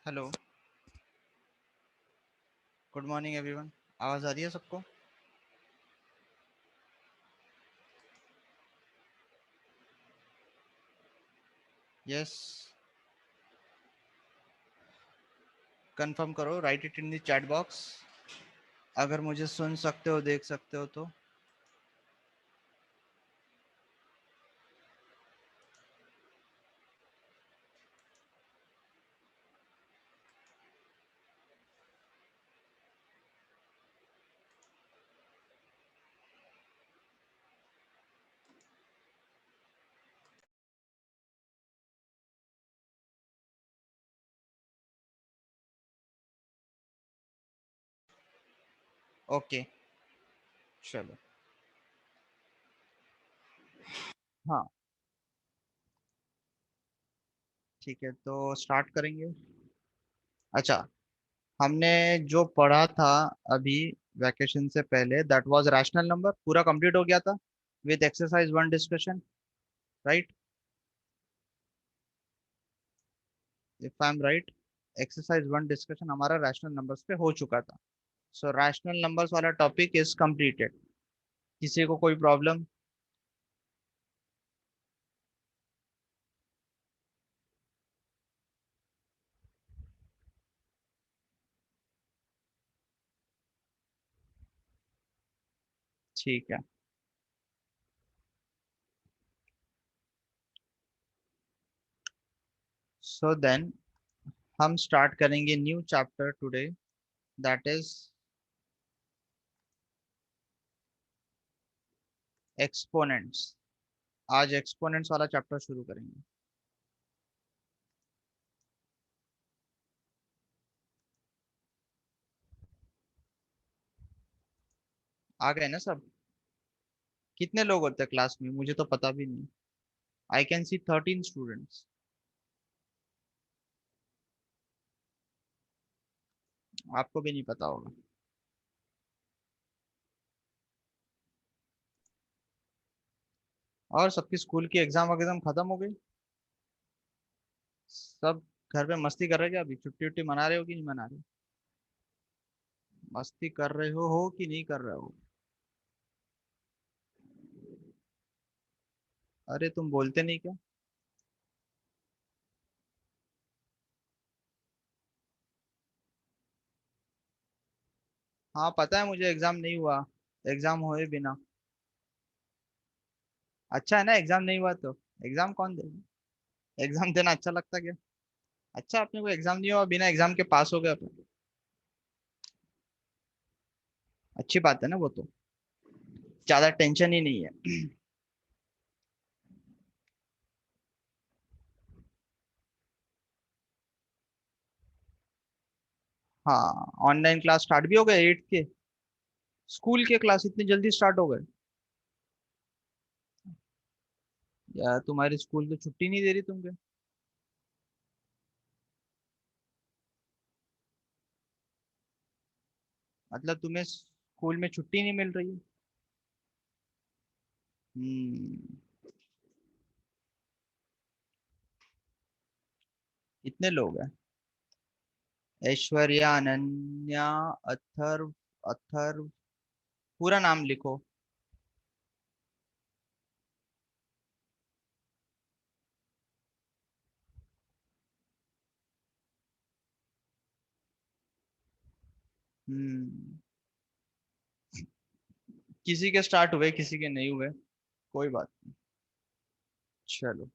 Hello. Good morning everyone. आवाज़ आ रही है सबको? यस। कंफर्म करो, right it in the chat box अगर मुझे सुन सकते हो, देख सकते हो तो। ओके, चलो। हाँ, ठीक है, तो स्टार्ट करेंगे। अच्छा, हमने जो पढ़ा था अभी वैकेशन से पहले, दैट वाज रैशनल नंबर, पूरा कंप्लीट हो गया था with exercise one discussion, right? If I am right, exercise one discussion हमारा रैशनल नंबर्स पे हो चुका था। सो रैशनल नंबर्स वाला टॉपिक इज कंप्लीटेड। किसी को कोई प्रॉब्लम? ठीक है। सो देन हम स्टार्ट करेंगे new chapter today, that is exponents. आज एक्सपोनेंट्स वाला चैप्टर शुरू करेंगे। आ गए ना सब? कितने लोग होते हैं क्लास में, मुझे तो पता भी नहीं। I can see 13 students. आपको भी नहीं पता होगा। और सबकी स्कूल की एग्जाम वगैरह खत्म हो गई? सब घर पे मस्ती कर रहे हैं क्या? अभी छुट्टी उट्टी मना रहे हो कि नहीं मना रहे? मस्ती कर रहे हो कि नहीं कर रहे हो? अरे तुम बोलते नहीं क्या? हाँ पता है मुझे, एग्जाम नहीं हुआ। एग्जाम हुए बिना। अच्छा है ना, एग्जाम नहीं हुआ तो। एग्जाम कौन देगा? एग्जाम देना अच्छा लगता क्या? अच्छा, आपने कोई एग्जाम नहीं हुआ, बिना एग्जाम के पास हो गए अपन। अच्छी बात है ना वो तो। ज्यादा टेंशन ही नहीं है। हाँ, ऑनलाइन क्लास स्टार्ट भी हो गए 8th के। स्कूल के क्लास इतनी जल्दी स्टार्ट हो गए? यार तुम्हारी स्कूल तो छुट्टी नहीं दे रही तुमके। मतलब तुम्हें स्कूल में छुट्टी नहीं मिल रही है? हम्म। इतने लोग हैं? ऐश्वर्या, अनन्या, अथर्व, अथर्व, पूरा नाम लिखो। हम्म। किसी के स्टार्ट हुए, किसी के नहीं हुए। कोई बात नहीं। चलो,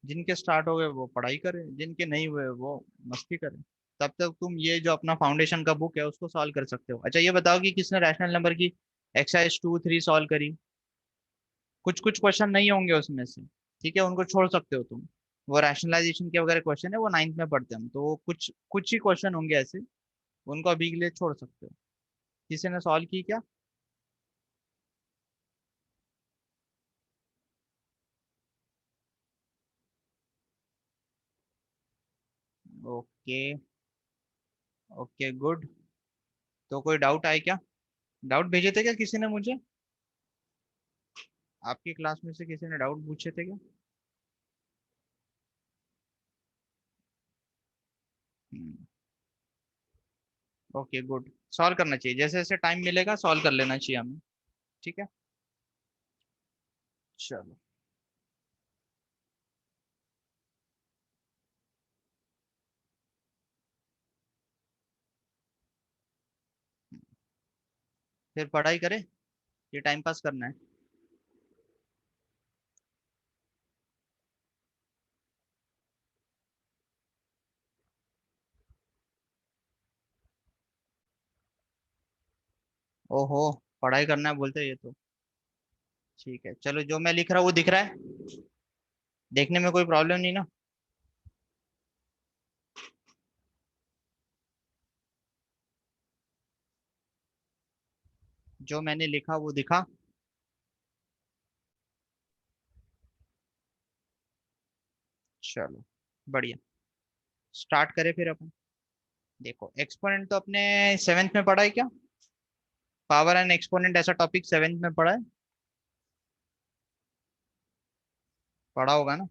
जिनके स्टार्ट हो गए वो पढ़ाई करें, जिनके नहीं हुए वो मस्ती करें। तब तक तुम ये जो अपना फाउंडेशन का बुक है उसको सॉल्व कर सकते हो। अच्छा ये बताओ कि किसने रैशनल नंबर की एक्सरसाइज 2 3 सॉल्व करी? कुछ कुछ क्वेश्चन नहीं होंगे उसमें से, ठीक है, उनको छोड़ सकते हो तुम। वो रैशनलाइजेशन के वगैरह क्वेश्चन है, वो 9th में पढ़ते हैं हम, तो वो कुछ कुछ ही क्वेश्चन होंगे ऐसे, उनको अभी के लिए छोड़ सकते हो। किसी ने सॉल्व की क्या? ओके। Okay good. तो कोई डाउट आए क्या? डाउट भेजे थे क्या किसी ने मुझे? आपकी क्लास में से किसी ने डाउट पूछे थे क्या? Okay good. सॉल्व करना चाहिए, जैसे जैसे टाइम मिलेगा सॉल्व कर लेना चाहिए हमें। ठीक है, चलो। फिर पढ़ाई करें, ये टाइम पास करना है। ओहो, पढ़ाई करना है बोलते हैं ये तो। ठीक है चलो, जो मैं लिख रहा हूँ वो दिख रहा है, देखने में कोई प्रॉब्लम नहीं ना। जो मैंने लिखा वो दिखा। चलो बढ़िया, स्टार्ट करें फिर अपन। देखो एक्सपोनेंट तो अपने सेवेंथ में पढ़ा है क्या? पावर एंड एक्सपोनेंट ऐसा टॉपिक सेवेंथ में पढ़ा है, पढ़ा होगा ना?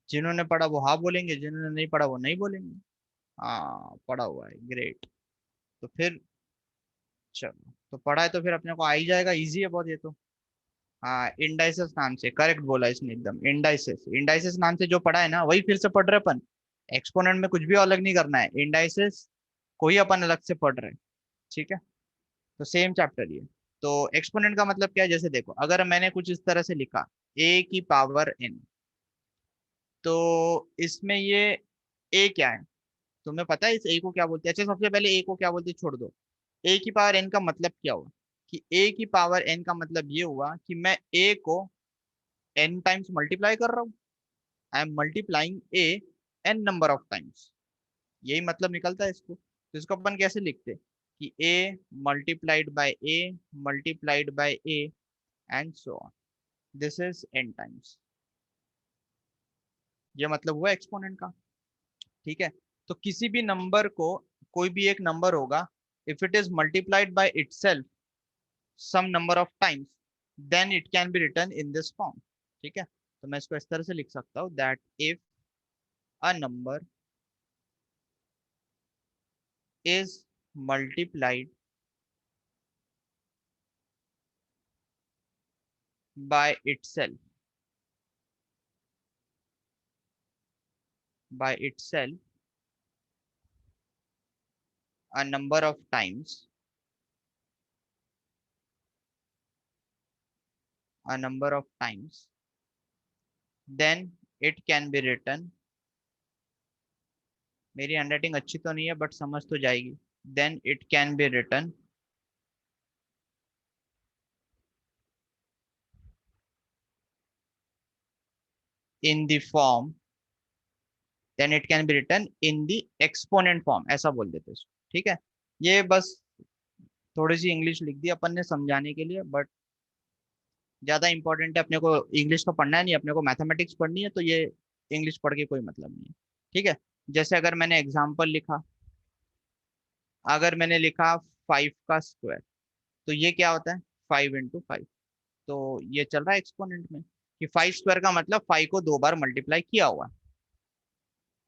जिन्होंने पढ़ा वो हाँ बोलेंगे, जिन्होंने नहीं पढ़ा वो नहीं बोलेंगे। हाँ पढ़ा हुआ है, ग्रेट। तो फिर चलो, तो पढ़ा है तो फिर अपने को आ ही जाएगा, इजी है बहुत ये तो। हाँ इंडाइसेस नाम से, करेक्ट बोला इसने एकदम, इंडाइसेस। इंडाइसेस नाम से जो पढ़ा है ना वही फिर से पढ़ रहे अपन। एक्सपोनेंट में कुछ भी अलग नहीं करना है, इंडाइसेस को ही अपन अलग से पढ़ रहे हैं। ठीक है, तो सेम चैप्टर ये। तो एक्सपोनेंट का मतलब क्या है, जैसे देखो अगर मैंने कुछ इस तरह से लिखा ए की पावर एन, तो इसमें ये ए क्या है, तुम्हें पता है इस ए को क्या बोलते हैं? अच्छा सबसे पहले ए को क्या बोलते हैं छोड़ दो। ए की पावर एन का मतलब क्या हुआ, कि ए की पावर एन का मतलब ये हुआ कि मैं ए को एन टाइम्स मल्टीप्लाई कर रहा हूँ। I am multiplying a n number of times, यही मतलब निकलता है इसको। तो इसको अपन कैसे लिखते हैं कि a multiplied by a multiplied by a and so on, this is n times. ये मतलब हुआ एक्सपोनेंट का। ठीक है, तो किसी भी नंबर को, कोई भी एक नंबर होगा, if it is multiplied by itself some number of times, then it can be written in this form. ठीक है, तो मैं इसको इस तरह से लिख सकता हूँ that if a number is multiplied by itself, by itself a number of times, a number of times, then it can be written, मेरी हैंडराइटिंग अच्छी तो नहीं है बट समझ तो जाएगी, then it can be written in the form, then it can be written in the exponent form, ऐसा बोल देते हैं इसको। ठीक है, ये बस थोड़ी सी इंग्लिश लिख दी अपन ने समझाने के लिए, बट ज्यादा इंपॉर्टेंट है, अपने को इंग्लिश तो पढ़ना है नहीं, अपने को मैथमेटिक्स पढ़नी है, तो ये इंग्लिश पढ़ के कोई मतलब नहीं है। ठीक है, जैसे अगर मैंने एग्जाम्पल लिखा, अगर मैंने लिखा 5 का स्क्वायर, तो ये क्या होता है 5 × 5, तो ये चल रहा है एक्सपोनेंट में कि 5 स्क्वायर का मतलब 5 को 2 बार मल्टीप्लाई किया हुआ है।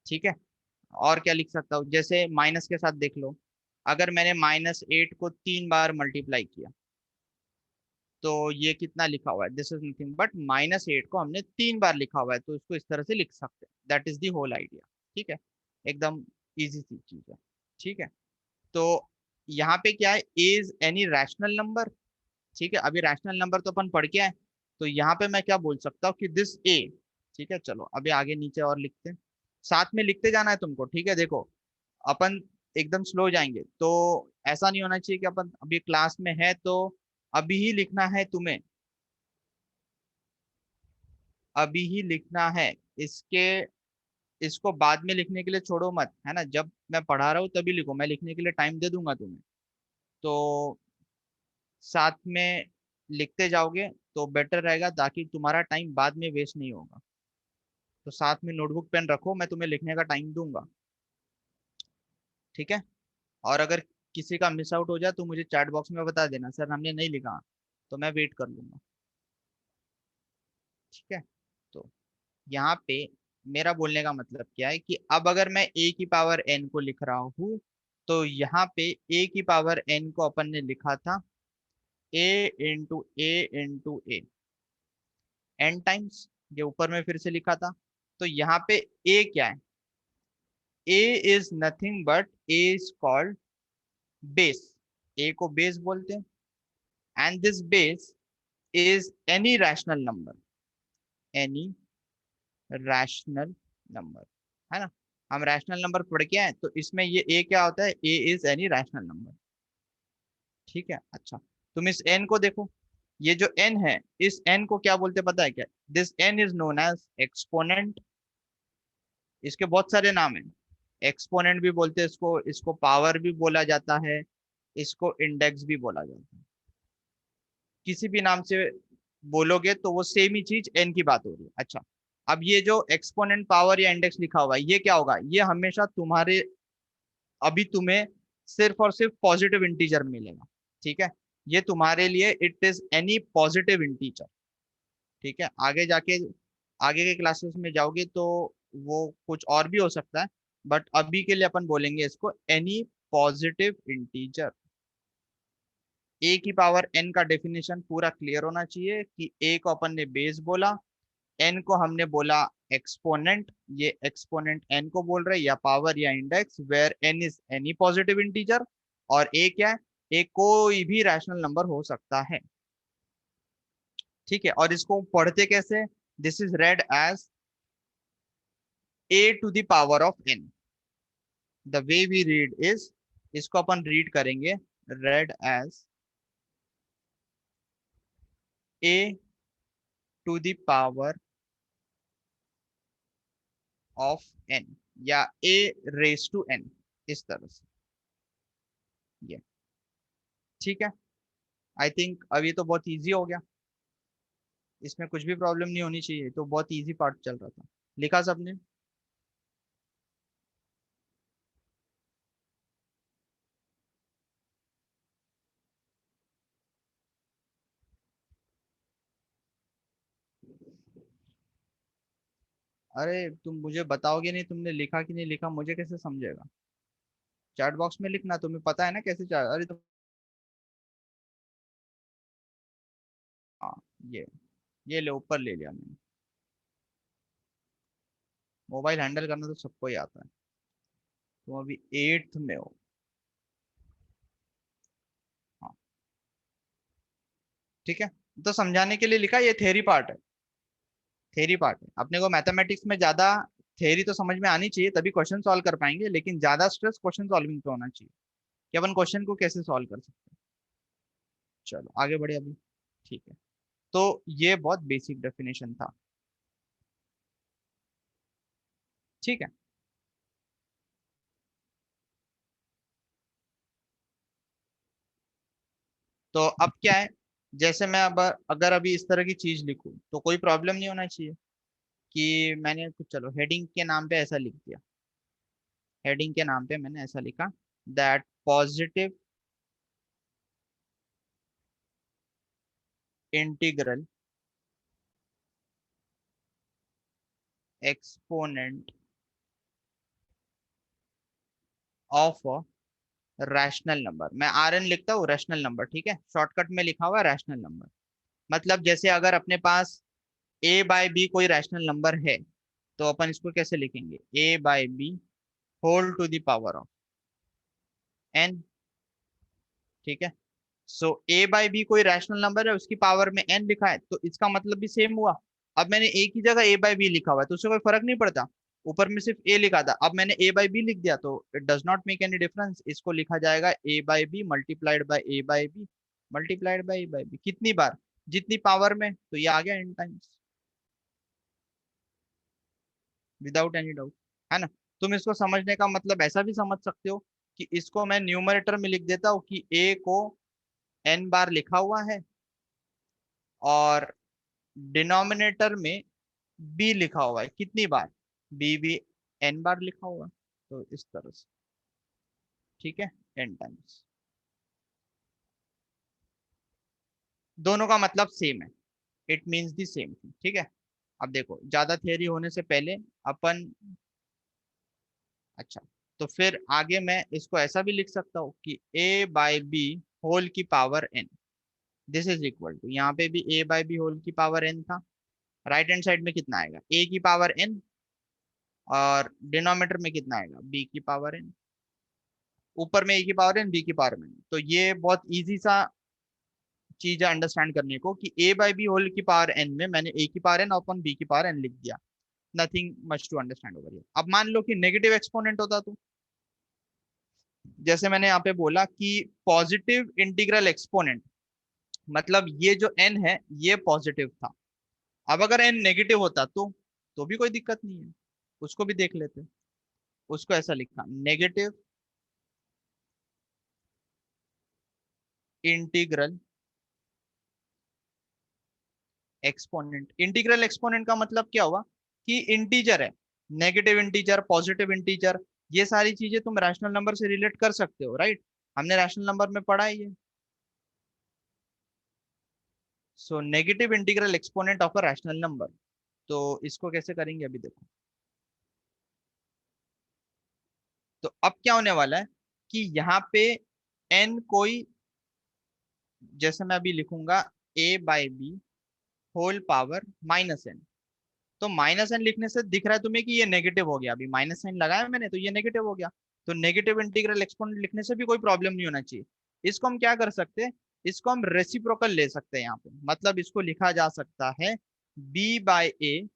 ठीक है, और क्या लिख सकता हूँ, जैसे माइनस के साथ देख लो, अगर मैंने -8 को 3 बार मल्टीप्लाई किया, तो ये कितना लिखा हुआ है, दिस इज नथिंग बट -8 को हमने 3 बार लिखा हुआ है, तो इसको इस तरह से लिख सकते हैं, that is the whole idea. ठीक है, एकदम इजी सी चीज है। ठीक है, तो यहाँ पे क्या है, इज एनी रैशनल नंबर। ठीक है, अभी रैशनल नंबर तो अपन पढ़ के आए, तो यहाँ पे मैं क्या बोल सकता हूँ कि दिस ए। ठीक है, चलो अभी आगे नीचे और लिखते हैं, साथ में लिखते जाना है तुमको। ठीक है, देखो अपन एकदम स्लो जाएंगे, तो ऐसा नहीं होना चाहिए कि अपन अभी क्लास में है तो अभी ही लिखना है तुम्हें, अभी ही लिखना है। इसके इसको बाद में लिखने के लिए छोड़ो मत, है ना, जब मैं पढ़ा रहा हूँ तभी लिखो, मैं लिखने के लिए टाइम दे दूंगा तुम्हें, तो साथ में लिखते जाओगे तो बेटर रहेगा, ताकि तुम्हारा टाइम बाद में वेस्ट नहीं होगा। तो साथ में नोटबुक पेन रखो, मैं तुम्हें लिखने का टाइम दूंगा। ठीक है, और अगर किसी का मिस आउट हो जाए तो मुझे चैट बॉक्स में बता देना, सर हमने नहीं लिखा, तो मैं वेट कर लूंगा। ठीक है, तो यहाँ पे मेरा बोलने का मतलब क्या है कि अब अगर मैं ए की पावर एन को लिख रहा हूं, तो यहाँ पे ए की पावर एन को अपन ने लिखा था ए इंटू ए एन टाइम्स, ये ऊपर में फिर से लिखा था। तो यहाँ पे ए क्या है? A is nothing but a is called base. A को बेस बोलते हैं, and this base is any rational number, any rational number, है ना। हम रैशनल नंबर पढ़ के आए, तो इसमें ये ए क्या होता है? A is any rational number. ठीक है, अच्छा। तुम इस एन को देखो, ये जो एन है, इस एन को क्या बोलते पता है क्या? This n is known as exponent. इसके बहुत सारे नाम हैं। एक्सपोनेंट भी बोलते हैं इसको, इसको पावर भी बोला जाता है, इसको इंडेक्स भी बोला जाता है। किसी भी नाम से बोलोगे तो वो सेम ही चीज, एन की बात हो रही है। अच्छा, अब ये जो एक्सपोनेंट, पावर या इंडेक्स लिखा हुआ है, ये क्या होगा? ये हमेशा तुम्हारे, अभी तुम्हें सिर्फ और सिर्फ पॉजिटिव इंटीजर मिलेगा। ठीक है, ये तुम्हारे लिए it is any positive integer. ठीक है, आगे जाके, आगे के क्लासेस में जाओगे तो वो कुछ और भी हो सकता है, बट अभी के लिए अपन बोलेंगे इसको एनी पॉजिटिव इंटीजर। ए की पावर एन का डेफिनेशन पूरा क्लियर होना चाहिए कि ए को अपन ने बेस बोला, एन को हमने बोला एक्सपोनेंट, ये एक्सपोनेंट एन को बोल रहे हैं, या पावर या index, where n is any positive integer. और ए क्या है? ए कोई भी रैशनल नंबर हो सकता है। ठीक है, और इसको पढ़ते कैसे? This is read as a to the power of n. The way we read is, इसको अपन रीड करेंगे read as a to the power of n, या ए रेस टू एन, इस तरह से। ये ठीक है। आई थिंक अब ये तो बहुत इजी हो गया, इसमें कुछ भी प्रॉब्लम नहीं होनी चाहिए, तो बहुत इजी पार्ट चल रहा था। लिखा सबने? अरे तुम मुझे बताओगे नहीं तुमने लिखा कि नहीं लिखा, मुझे कैसे समझेगा? चैट बॉक्स में लिखना, तुम्हें पता है ना कैसे चैट, अरे तुम, हाँ, ये ये ले, ऊपर ले लिया मैंने। मोबाइल हैंडल करना तो सबको ही आता है। तुम अभी एट्थ में हो। हाँ, ठीक है। तो समझाने के लिए लिखा, ये थ्योरी पार्ट है। थ्योरी पार्ट है, अपने को मैथमेटिक्स में ज्यादा थ्योरी तो समझ में आनी चाहिए, तभी क्वेश्चन सॉल्व कर पाएंगे, लेकिन ज्यादा स्ट्रेस क्वेश्चन सॉल्विंग पे होना चाहिए कि अपन क्वेश्चन को कैसे सॉल्व कर सकते हैं। चलो आगे बढ़े अभी। ठीक है, तो ये बहुत बेसिक डेफिनेशन था। ठीक है, तो अब क्या है? जैसे मैं अब अगर अभी इस तरह की चीज लिखूं तो कोई प्रॉब्लम नहीं होना चाहिए कि मैंने कुछ, चलो हेडिंग के नाम पे ऐसा लिख दिया। हेडिंग के नाम पे मैंने ऐसा लिखा, that positive integral exponent of a rational number, मैं आर एन लिखता हूँ, रैशनल नंबर। ठीक है, शॉर्टकट में लिखा हुआ है रैशनल नंबर। मतलब जैसे अगर अपने पास ए बाय बी कोई रैशनल नंबर है, तो अपन इसको कैसे लिखेंगे? A by b whole to the power of n. ठीक है, सो ए बाय बी कोई रैशनल नंबर है, उसकी पावर में एन लिखा है, तो इसका मतलब भी सेम हुआ। अब मैंने ए की जगह ए बाय बी लिखा हुआ है, तो उससे कोई फर्क नहीं पड़ता। ऊपर में सिर्फ ए लिखा था, अब मैंने ए बाय बी लिख दिया, तो it does not make any difference. इसको लिखा जाएगा a by b multiplied by a by b multiplied by a by b. कितनी बार? जितनी पावर में, तो ये आ गया n times, without any doubt, है ना। तुम इसको समझने का मतलब ऐसा भी समझ सकते हो कि इसको मैं न्यूमरेटर में लिख देता हूँ कि ए को एन बार लिखा हुआ है, और डिनोमिनेटर में बी लिखा हुआ है, कितनी बार? बी भी एन बार लिखा हुआ है, तो इस तरह से। ठीक है, एन टाइम्स। दोनों का मतलब सेम है, it means the same thing. ठीक है, अब देखो ज्यादा थियरी होने से पहले अपन, अच्छा, तो फिर आगे मैं इसको ऐसा भी लिख सकता हूँ कि ए बाई बी होल की power n, this is equal to, यहाँ पे भी ए बाई बी होल की पावर एन था, राइट हैंड साइड में कितना आएगा ए की पावर एन, और डिनोमिनेटर में कितना आएगा बी की पावर एन, ऊपर में ए की पावर एन बी की पावर एन। तो ये बहुत इजी सा चीज है अंडरस्टैंड करने को कि ए बाई बी होल की पावर एन में मैंने ए की पावर एन अपन बी की पावर एन लिख दिया, nothing much to understand over here. अब मान लो कि नेगेटिव एक्सपोनेंट होता तो, जैसे मैंने यहाँ पे बोला कि पॉजिटिव इंटीग्रल एक्सपोनेंट, मतलब ये जो एन है ये पॉजिटिव था। अब अगर एन नेगेटिव होता तो भी कोई दिक्कत नहीं है, उसको भी देख लेते। उसको ऐसा लिखा, negative integral exponent. Integral exponent का मतलब क्या हुआ कि इंटीजर है, नेगेटिव इंटीजर पॉजिटिव इंटीजर, ये सारी चीजें तुम रैशनल नंबर से रिलेट कर सकते हो, राइट? हमने रैशनल नंबर में पढ़ा है ये। So negative integral exponent of a rational number. तो इसको कैसे करेंगे अभी देखो। तो अब क्या होने वाला है कि यहाँ पे एन कोई, जैसे मैं अभी लिखूंगा a by b whole power minus n. तो माइनस एन लिखने से दिख रहा है तुम्हें कि ये नेगेटिव हो गया, अभी माइनस साइन लगाया मैंने तो ये नेगेटिव हो गया। तो नेगेटिव इंटीग्रल एक्सपोनेंट लिखने से भी कोई प्रॉब्लम नहीं होना चाहिए। इसको हम क्या कर सकते हैं, इसको हम रेसिप्रोकल ले सकते हैं यहाँ पे, मतलब इसको लिखा जा सकता है बी बाई ए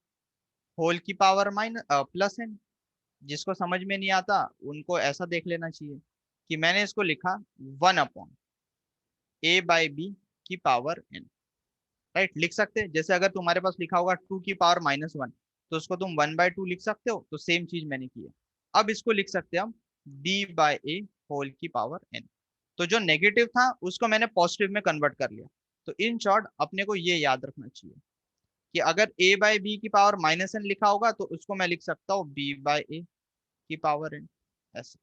होल की पावर माइनस प्लस एन। जिसको समझ में नहीं आता उनको ऐसा देख लेना चाहिए कि मैंने इसको लिखा 1 अपॉन ए बाई बी की पावर एन, राइट? लिख सकते हैं, जैसे अगर तुम्हारे पास लिखा होगा 2 की पावर -1, तो उसको तुम 1/2 लिख सकते हो, तो सेम चीज मैंने की है। अब इसको लिख सकते हैं हम बी बाई ए होल की पावर एन। तो जो नेगेटिव था उसको मैंने पॉजिटिव में कन्वर्ट कर लिया। तो इन शॉर्ट अपने को ये याद रखना चाहिए कि अगर ए बाई बी की पावर माइनस एन लिखा होगा तो उसको मैं लिख सकता हूँ बी बाई ए की पावर एन, ऐसे।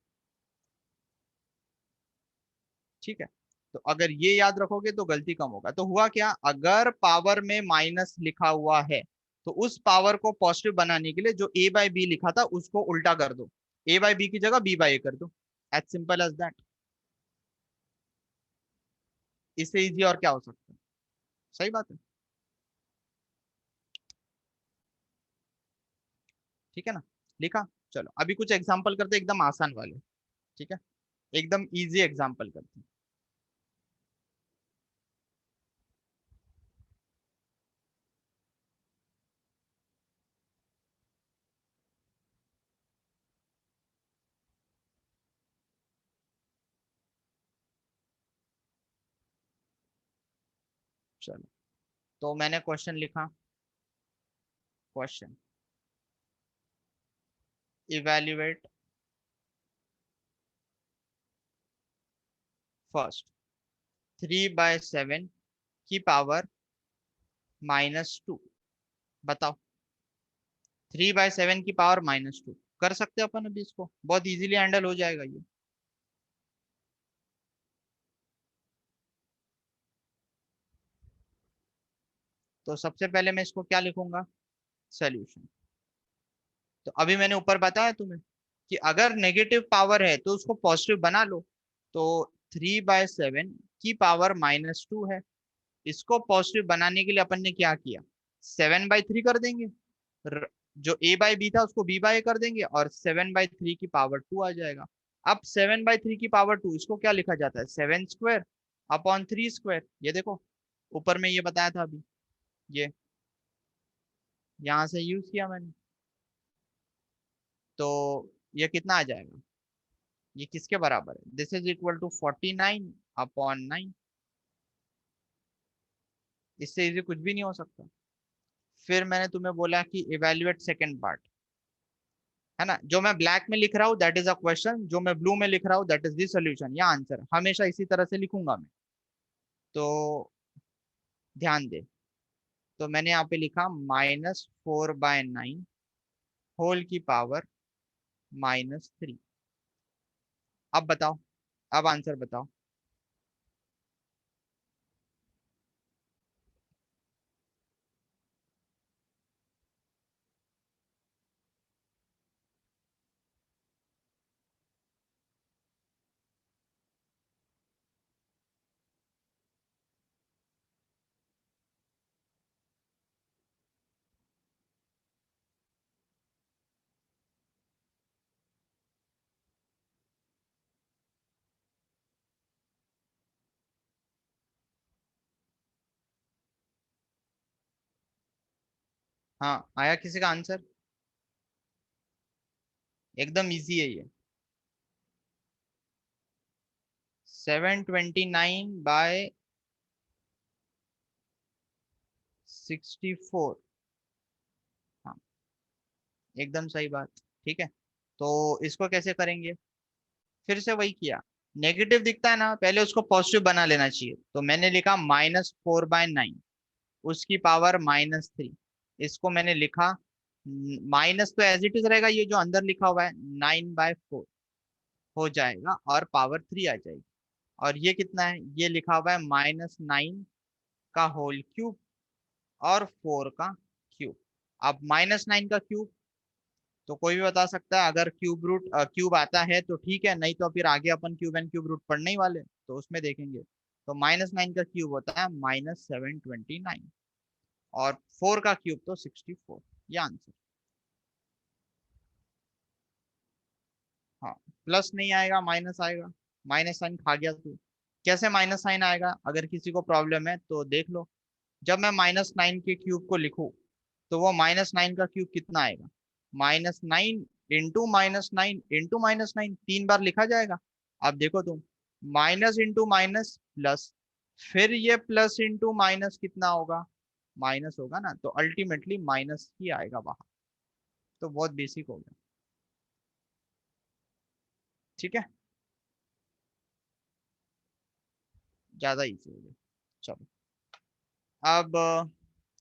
ठीक है, तो अगर ये याद रखोगे तो गलती कम होगा। तो हुआ क्या, अगर पावर में माइनस लिखा हुआ है तो उस पावर को पॉजिटिव बनाने के लिए जो ए बाई बी लिखा था उसको उल्टा कर दो, ए बाई बी की जगह बी बाई ए कर दो, एज सिंपल एज दैट। इससे इजी और क्या हो सकता है? सही बात है, ठीक है ना? लिखा। चलो अभी कुछ एग्जांपल करते हैं एकदम आसान वाले, ठीक है? एकदम इजी एग्जांपल करते हैं। चलो, तो मैंने क्वेश्चन लिखा, क्वेश्चन, इवेल्युएट फर्स्ट 3/7 की पावर -2, बताओ। 3/7 की पावर -2 कर सकते हैं अपन, अभी इसको बहुत इजीली हैंडल हो जाएगा ये। तो सबसे पहले मैं इसको क्या लिखूंगा, सोल्यूशन। तो अभी मैंने ऊपर बताया तुम्हें कि अगर नेगेटिव पावर है तो उसको पॉजिटिव बना लो। तो 3/7 की पावर -2 है, इसको पॉजिटिव बनाने के लिए अपन ने क्या किया, 7/3 कर देंगे। र- जो ए बाई बी था उसको बी बाई ए कर देंगे और 7/3 की पावर 2 आ जाएगा। अब 7/3 की पावर 2 इसको क्या लिखा जाता है, 7 स्क्वायर अपॉन 3 स्क्वायर। ये देखो ऊपर में ये बताया था अभी, ये यहाँ से यूज किया मैंने। तो ये कितना आ जाएगा, ये किसके बराबर है, दिस इज इक्वल टू 49/9। इससे इजी कुछ भी नहीं हो सकता। फिर मैंने तुम्हें बोला कि इवेल्युएट सेकेंड पार्ट, है ना? जो मैं ब्लैक में लिख रहा हूँ दैट इज अ क्वेश्चन, जो मैं ब्लू में लिख रहा हूँ दैट इज द सॉल्यूशन या आंसर, हमेशा इसी तरह से लिखूंगा मैं। तो ध्यान दे, तो मैंने यहाँ पे लिखा -4/9 होल की पावर -3। अब बताओ, अब आंसर बताओ। हाँ, आया किसी का आंसर? एकदम इजी है ये। 729/64। हाँ, एकदम सही बात। ठीक है, तो इसको कैसे करेंगे? फिर से वही किया। नेगेटिव दिखता है ना, पहले उसको पॉजिटिव बना लेना चाहिए, तो मैंने लिखा -4/9, उसकी पावर -3। इसको मैंने लिखा, माइनस तो एज इट इज रहेगा, ये जो अंदर लिखा हुआ है 9/4 हो जाएगा और पावर 3 आ जाएगी। और ये कितना है? ये लिखा हुआ है -9 का होल क्यूब और 4 का क्यूब। अब -9 का क्यूब तो कोई भी बता सकता है, अगर क्यूब रूट क्यूब आता है तो ठीक है, नहीं तो फिर आगे अपन क्यूब एंड क्यूब रूट पढ़ने ही वाले, तो उसमें देखेंगे। तो -9 का क्यूब होता है -729, और 4 का क्यूब तो 64। ये आंसर। हाँ, प्लस नहीं आएगा, माइनस आएगा। माइनस साइन खा गया तू। कैसे माइनस साइन आएगा? अगर किसी को प्रॉब्लम है तो देख लो। जब मैं -9 के क्यूब को लिखूं, तो वो -9 का क्यूब कितना आएगा? -9 इंटू -9 इंटू -9, 3 बार लिखा जाएगा। अब देखो तुम, माइनस इंटू माइनस प्लस, फिर ये प्लस इंटू माइनस कितना होगा? माइनस होगा ना, तो अल्टीमेटली माइनस ही आएगा बाहर। तो बहुत बेसिक हो गया। ठीक है, ज्यादा इजी हो गया। चलो, अब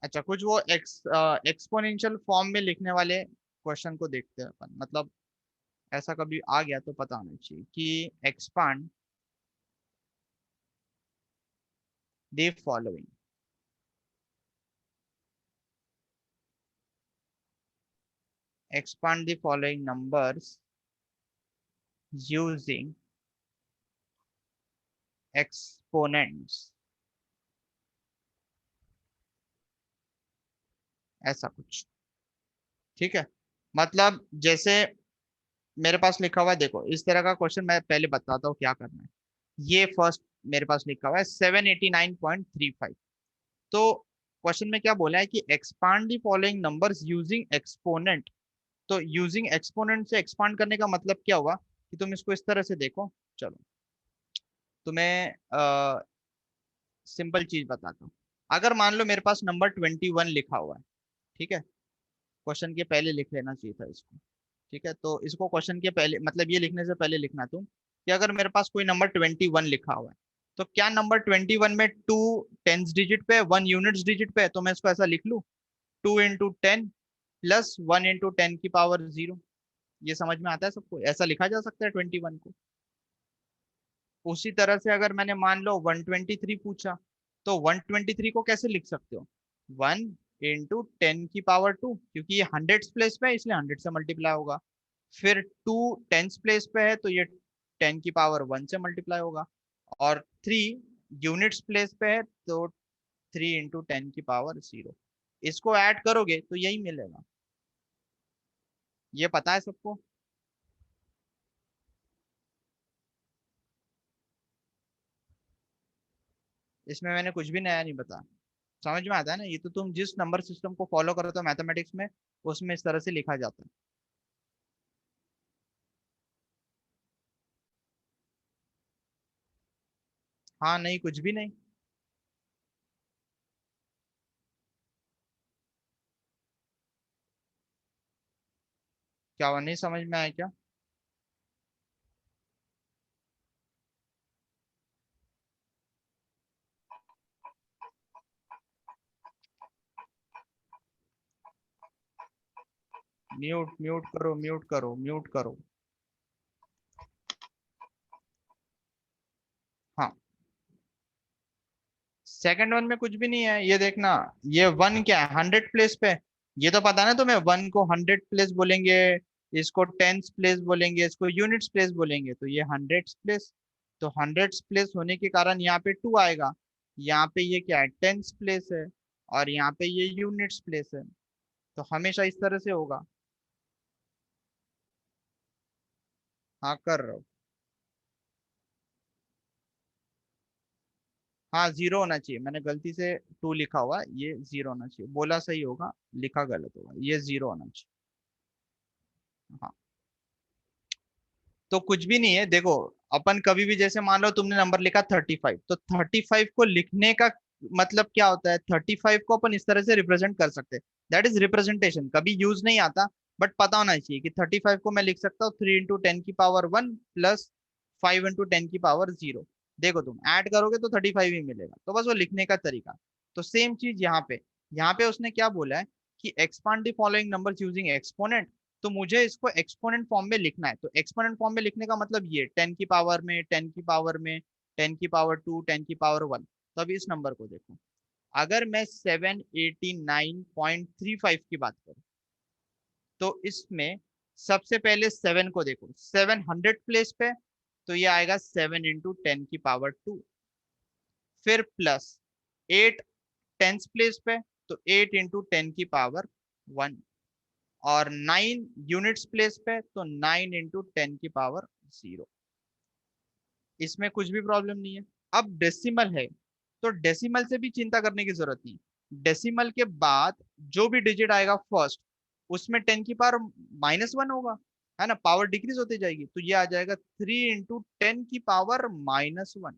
अच्छा, कुछ वो एक्सपोनेंशियल फॉर्म में लिखने वाले क्वेश्चन को देखते हैं अपन। मतलब ऐसा कभी आ गया तो पता होना चाहिए कि expand the following. Expand the following numbers using exponents. ऐसा कुछ। ठीक है, मतलब जैसे मेरे पास लिखा हुआ है, देखो इस तरह का क्वेश्चन मैं पहले बताता हूँ क्या करना है। ये फर्स्ट मेरे पास लिखा हुआ है 789.35। तो क्वेश्चन में क्या बोला है कि expand the following numbers using exponent. तो यूजिंग एक्सपोनेंट से एक्सपांड करने का मतलब क्या हुआ कि तुम इसको इस तरह से देखो। चलो, तुम्हें सिंपल चीज बताता हूँ। अगर मान लो मेरे पास नंबर 21 लिखा हुआ है, ठीक है, क्वेश्चन के पहले लिख लेना चाहिए था इसको। ठीक है, तो इसको क्वेश्चन के पहले, मतलब ये लिखने से पहले लिखना तुम कि अगर मेरे पास कोई नंबर 21 लिखा हुआ है, तो क्या नंबर 21 में टू टेंस डिजिट पे है, वन यूनिट्स डिजिट पे है, तो मैं इसको ऐसा लिख लूँ, 2 × 10 प्लस 1 × 10⁻�0। ये समझ में आता है सबको? ऐसा लिखा जा सकता है 21 को। उसी तरह से अगर मैंने मान लो 123 पूछा, तो 123 को कैसे लिख सकते हो? 1 × 10⁻², क्योंकि ये हंड्रेड्स प्लेस पे है इसलिए 100 से मल्टीप्लाई होगा। फिर 2 टेंस प्लेस पे है तो ये 10⁻1 से मल्टीप्लाई होगा। और 3 यूनिट्स प्लेस पे है तो 3 × 10⁻0। इसको ऐड करोगे तो यही मिलेगा। ये पता है सबको? इसमें मैंने कुछ भी नया नहीं बताया। समझ में आता है ना? ये तो तुम जिस नंबर सिस्टम को फॉलो करते हो मैथमेटिक्स में, उसमें इस तरह से लिखा जाता है। हाँ, नहीं, कुछ भी नहीं। क्या हुआ, नहीं समझ में आया क्या? म्यूट म्यूट करो, म्यूट करो, म्यूट करो। हाँ, सेकंड वन में कुछ भी नहीं है, ये देखना। ये वन क्या है? 100 प्लेस पे है। ये तो पता ना तुम्हें, वन को 100 प्लेस बोलेंगे, इसको टेंस प्लेस बोलेंगे, इसको यूनिट्स प्लेस बोलेंगे, तो ये हंड्रेड्स प्लेस। तो हंड्रेड्स प्लेस होने के कारण यहाँ पे 2 आएगा। यहाँ पे ये क्या है? टेंस प्लेस है। और यहाँ पे ये यूनिट्स प्लेस है। तो हमेशा इस तरह से होगा। हाँ, कर रहा हूँ। हाँ जीरो होना चाहिए, मैंने गलती से टू लिखा हुआ, ये जीरो होना चाहिए, बोला सही होगा, लिखा गलत होगा, ये जीरो होना चाहिए। हाँ, तो कुछ भी नहीं है, देखो अपन कभी भी जैसे मान लो तुमने नंबर लिखा 35, तो 35 को लिखने का मतलब क्या होता है, 35 को अपन इस तरह से रिप्रेजेंट कर सकते हैं, दैट इज रिप्रेजेंटेशन, कभी यूज नहीं आता, बट पता होना चाहिए कि 35 को मैं लिख सकता हूँ 3 × 10⁻1 प्लस 5 × 10⁻0। देखो तुम ऐड करोगे तो 35 ही मिलेगा, तो बस वो लिखने का तरीका। तो सेम चीज यहाँ पे उसने क्या बोला है कि expand the following numbers using exponent, तो मुझे इसको एक्सपोनेंट फॉर्म में लिखना है, तो एक्सपोनेंट फॉर्म में लिखने का मतलब ये 10 की पावर में, 10 की पावर में, 10 की पावर 2, 10 की पावर 1। तो अभी इस नंबर को देखो, अगर मैं 789.35 की बात करूं, तो इसमें सबसे पहले 7 को देखो, 700 प्लेस पे, तो ये आएगा 7 × 10 की पावर 2, फिर प्लस 8 टेंस प्लेस पे, तो 8 × 10 की पावर 1, और 9 यूनिट्स प्लेस पे, तो 9 × 10 की पावर 0। इसमें कुछ भी प्रॉब्लम नहीं है। अब डेसिमल है, तो डेसिमल से भी चिंता करने की जरूरत नहीं, डेसिमल के बाद जो भी डिजिट आएगा फर्स्ट, उसमें 10 की पावर -1 होगा, है ना, पावर डिक्रीज होती जाएगी, तो ये आ जाएगा 3 × 10 की पावर -1,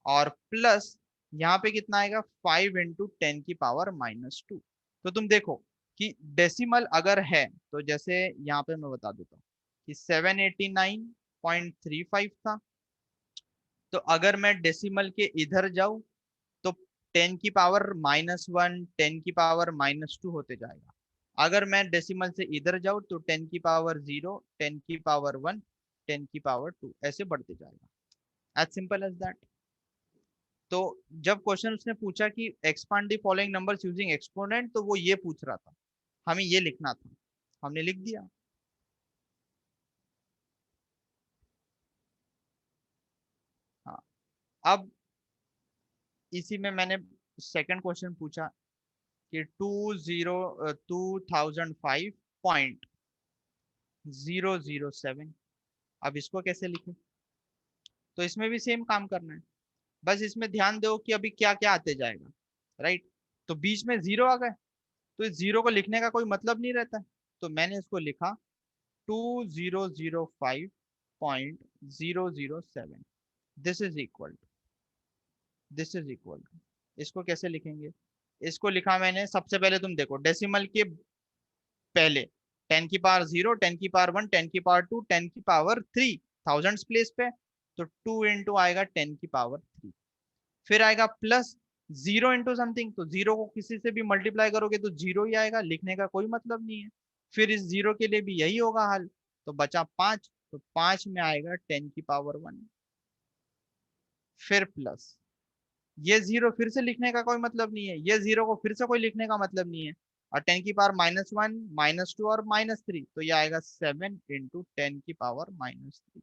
और प्लस यहाँ पे कितना आएगा 5 × 10 की पावर -2। तो तुम देखो कि डेसिमल अगर है, तो जैसे यहाँ पे मैं बता देता हूँ कि 789.35 था, तो अगर मैं डेसिमल के इधर जाऊं, तो 10 की पावर -1, 10 की पावर -2 होते जाएगा। अगर मैं डेसिमल से इधर जाऊं, तो 10 की पावर 0, 10 की पावर 1, 10 की पावर 2, ऐसे बढ़ते जाएगा, एज सिंपल एज दैट। तो जब क्वेश्चन उसने पूछा कि expand the following numbers using exponent, तो वो ये पूछ रहा था, हमें ये लिखना था, हमने लिख दिया। हाँ, अब इसी में मैंने सेकंड क्वेश्चन पूछा कि 2005.007, अब इसको कैसे लिखें, तो इसमें भी सेम काम करना है, बस इसमें ध्यान दो कि अभी क्या क्या आते जाएगा, राइट। तो बीच में जीरो आ गए, तो इस जीरो को लिखने का कोई मतलब नहीं रहता है, तो मैंने इसको लिखा 2005.007, this is equal, this is equal. इसको कैसे लिखेंगे, इसको लिखा मैंने, सबसे पहले तुम देखो डेसिमल के पहले 10 की पावर 0, 10 की पावर 1, 10 की पावर 2, 10 की पावर 3, थाउजेंड्स प्लेस पे, तो 2 × आएगा 10 की पावर 3, फिर आएगा प्लस 0 × समथिंग, तो जीरो को किसी से भी मल्टीप्लाई करोगे तो जीरो ही आएगा, लिखने का कोई मतलब नहीं है। फिर इस जीरो के लिए भी यही होगा हल, तो बचा 5, तो 5 में आएगा 10 की पावर 1, फिर प्लस ये जीरो फिर से लिखने का कोई मतलब नहीं है, ये जीरो को फिर से कोई लिखने का मतलब नहीं है, और 10 की पावर -1, -2 और -3, तो ये आएगा 7 × 10 की पावर-3।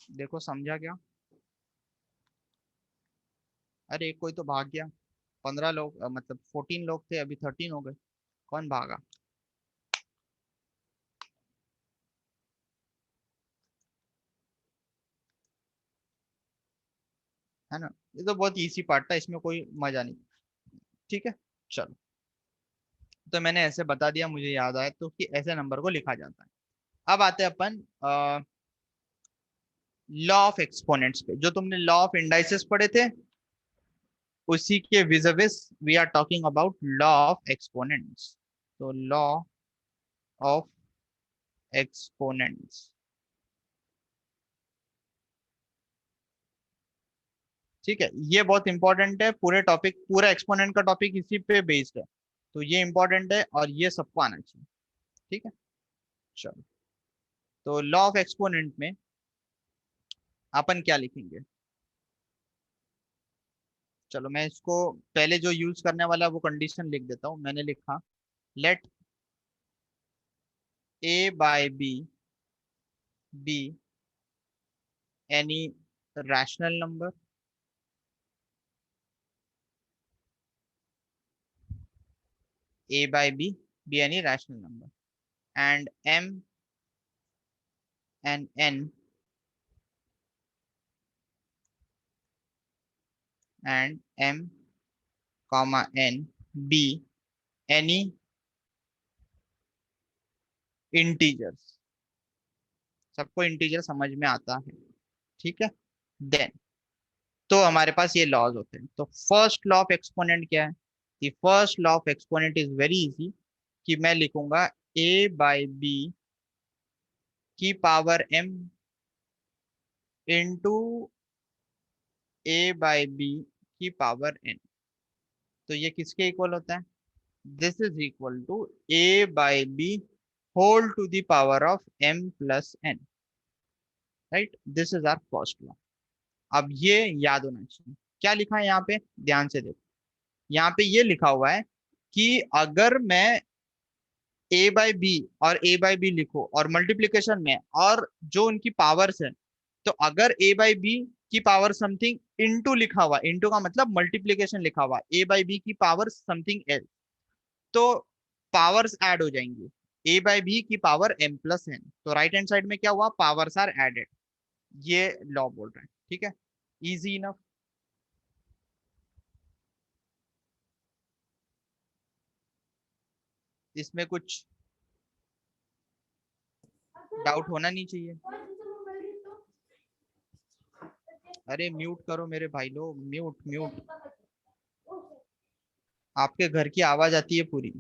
देखो समझा क्या, अरे कोई तो भाग गया, 15 लोग मतलब 14 लोग थे, अभी 13 हो गए, कौन भागा। है ना, ये तो बहुत इजी पार्ट था, इसमें कोई मजा नहीं। ठीक है, चलो, तो मैंने ऐसे बता दिया, मुझे याद आया तो कि ऐसे नंबर को लिखा जाता है। अब आते हैं अपन लॉ ऑफ एक्सपोनेंट्स पे, जो तुमने लॉ ऑफ इंडाइसेस पढ़े थे, उसी के vis-a-vis we are talking about law of exponents. तो लॉ ऑफ एक्सपोनेंट्स, ठीक है, ये बहुत इंपॉर्टेंट है, पूरे टॉपिक, पूरा एक्सपोनेंट का टॉपिक इसी पे बेस्ड है, तो ये इंपॉर्टेंट है और ये सबको आना चाहिए। ठीक है, चलो, तो लॉ ऑफ एक्सपोनेंट में अपन क्या लिखेंगे, चलो मैं इसको पहले जो यूज करने वाला है वो कंडीशन लिख देता हूं, मैंने लिखा late a/b be any rational number, a by b be any rational number, and m and n and m comma n be any integers। सबको इंटीजर समझ में आता है, ठीक है। देन तो हमारे पास ये लॉज होते हैं। तो फर्स्ट लॉ ऑफ एक्सपोनेंट क्या है? The first law of exponent is very easy, कि मैं लिखूंगा a बाई बी की power m into a by b की पावर n। तो ये किसके इक्वल होता है? This is equal to a by b whole to the power of m plus n। Right, this is our first law. अब ये याद होना चाहिए। क्या लिखा है यहाँ पे, ध्यान से देखो। यहाँ पे ये लिखा हुआ है कि अगर मैं ए बाई बी और ए बाई बी लिखो और मल्टीप्लीकेशन में, और जो उनकी पावर्स है, तो अगर ए बाई बी की पावर समथिंग इनटू लिखा हुआ, इनटू का मतलब मल्टीप्लीकेशन लिखा हुआ, ए बाई बी की पावर समथिंग एल, तो पावर्स ऐड हो जाएंगी। ए बाई बी की पावर एम प्लस एन, तो राइट हैंड साइड में क्या हुआ, पावर्स आर एडेड। ये लॉ बोल रहे हैं, ठीक है। Easy enough. इसमें कुछ डाउट होना नहीं चाहिए। अरे म्यूट करो मेरे भाई लोग, म्यूट म्यूट। आपके घर की आवाज आती है पूरी।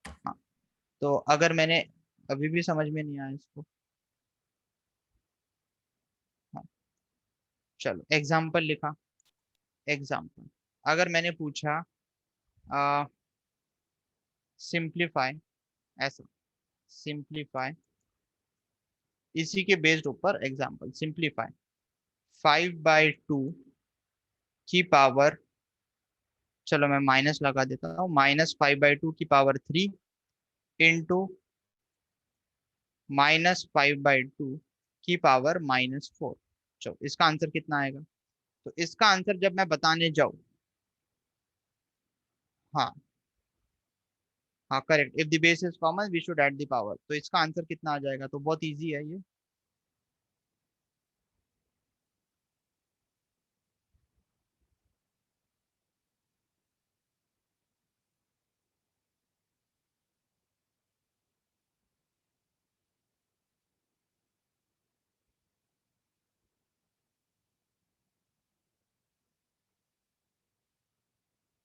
हाँ, तो अगर मैंने अभी भी समझ में नहीं आया इसको, हाँ, चलो एग्जाम्पल लिखा। एग्जाम्पल, अगर मैंने पूछा सिंप्लीफाई, ऐसा सिंप्लीफाई, इसी के बेस्ड ऊपर एग्जाम्पल सिंप्लीफाई 5/2 की पावर, चलो मैं माइनस लगा देता हूँ, -5/2 की पावर 3 इंटू -5/2 की पावर -4। चलो इसका आंसर कितना आएगा? तो इसका आंसर जब मैं बताने जाऊँ, हाँ हाँ correct, if the base is common we should add the power, तो इसका आंसर कितना आ जाएगा? तो बहुत इजी है ये।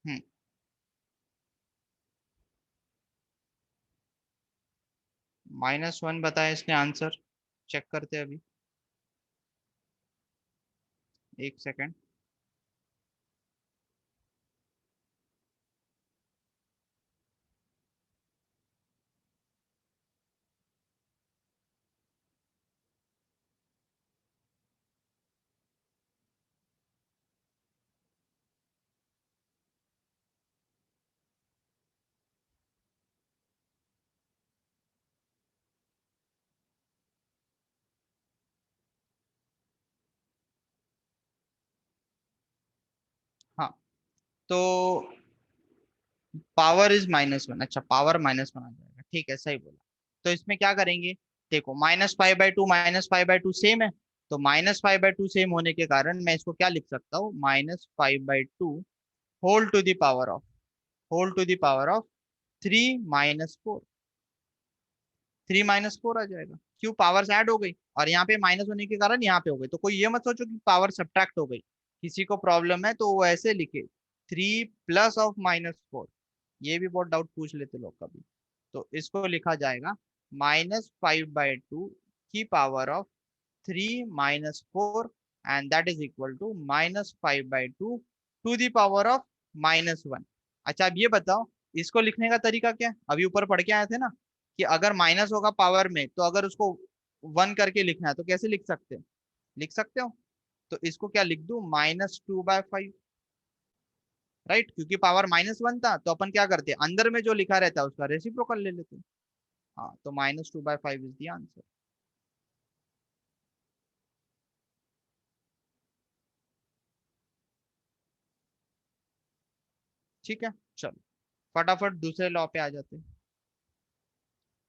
हम्म, -1 बताया इसने आंसर। चेक करते हैं अभी, एक सेकेंड। हाँ, तो पावर इज -1, अच्छा पावर -1 आ जाएगा, ठीक है सही बोला। तो इसमें क्या करेंगे, देखो -5/2 सेम है, तो -5/2 सेम होने के कारण मैं इसको क्या लिख सकता हूँ, -5/2 whole to the power of, whole to the power of 3 - 4। 3 - 4 आ जाएगा, क्यों, पावर्स ऐड हो गई, और यहाँ पे माइनस होने के कारण यहाँ पे हो गई। तो कोई ये मत सोचो कि पावर सब्ट्रैक्ट हो गई, किसी को प्रॉब्लम है तो वो ऐसे लिखे 3 + ये भी बहुत डाउट पूछ लेते लोग कभी। तो इसको लिखा जाएगा -5/2 की power of 3 - 4, and that is equal to -5/2 to the power of -1। अच्छा अब ये बताओ, इसको लिखने का तरीका क्या है? अभी ऊपर पढ़ के आए थे ना, कि अगर माइनस होगा पावर में तो अगर उसको 1 करके लिखना है तो कैसे लिख सकते हैं, लिख सकते हो। तो इसको क्या लिख दूं, -2/5। राइट, क्योंकि पावर -1 था तो अपन क्या करते हैं, अंदर में जो लिखा रहता है उसका रेसिप्रोकल ले लेते हैं। हाँ, तो -2/5 इज द आंसर। ठीक है, चलो फटाफट दूसरे लॉ पे आ जाते हैं।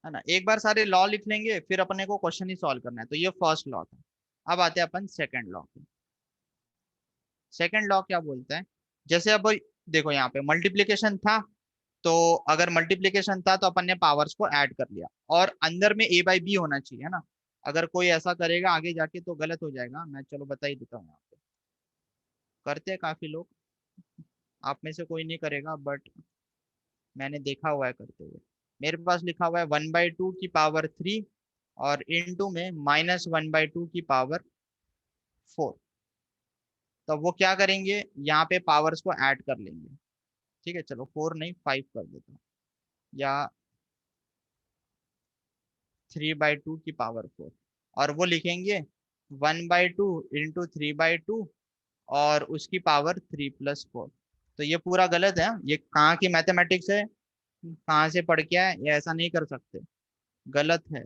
है ना। एक बार सारे लॉ लिख लेंगे फिर अपने को क्वेश्चन ही सॉल्व करना है। तो ये फर्स्ट लॉ था। अब आते हैं अपन सेकंड लॉ पे। सेकंड लॉ क्या बोलता है, जैसे अब देखो यहाँ पे मल्टीप्लिकेशन था, तो अगर मल्टीप्लिकेशन था तो अपन ने पावर्स को ऐड कर लिया, और अंदर में ए बाई बी होना चाहिए, है ना। अगर कोई ऐसा करेगा आगे जाके तो गलत हो जाएगा, मैं चलो बता ही देता हूँ यहाँ पे। करते हैं काफी लोग, आप में से कोई नहीं करेगा बट मैंने देखा हुआ है करते हुए। मेरे पास लिखा हुआ है 1/2 की पावर 3 और इनटू में -1/2 की पावर 4। तो वो क्या करेंगे, यहाँ पे पावर्स को ऐड कर लेंगे। ठीक है, चलो 4 नहीं 5 कर देता हूँ, या 3/2 की पावर 4, और वो लिखेंगे 1/2 इंटू 3/2 और उसकी पावर 3+4। तो ये पूरा गलत है, ये कहाँ की मैथमेटिक्स है, कहाँ से पढ़ के आए, ये ऐसा नहीं कर सकते, गलत है।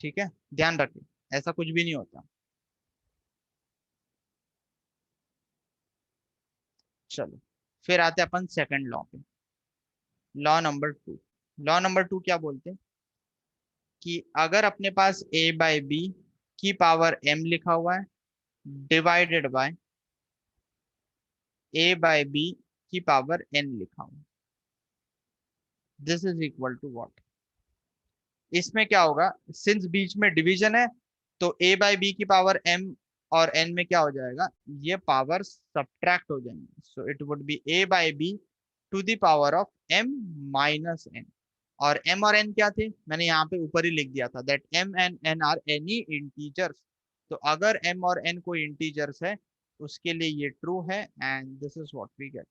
ठीक है, ध्यान रखें, ऐसा कुछ भी नहीं होता। चलो फिर आते हैं अपन सेकंड लॉ पे। Law number 2। लॉ नंबर 2 क्या बोलते हैं कि अगर अपने पास ए बाई बी की पावर m लिखा हुआ है divided by a by b की पावर n लिखा हुआ है, this is equal to what. इसमें क्या होगा, सिंस बीच में डिवीजन है तो ए बाई बी की पावर m और n में क्या हो जाएगा, ये पावर सब्ट्रैक्ट हो जाएंगे। So it would be a by b to the power of m minus n। और m और n क्या थे, मैंने यहाँ पे ऊपर ही लिख दिया था, that m and n are any integers. तो अगर m और n कोई इंटीजर्स है उसके लिए ये ट्रू है, and this is what we get.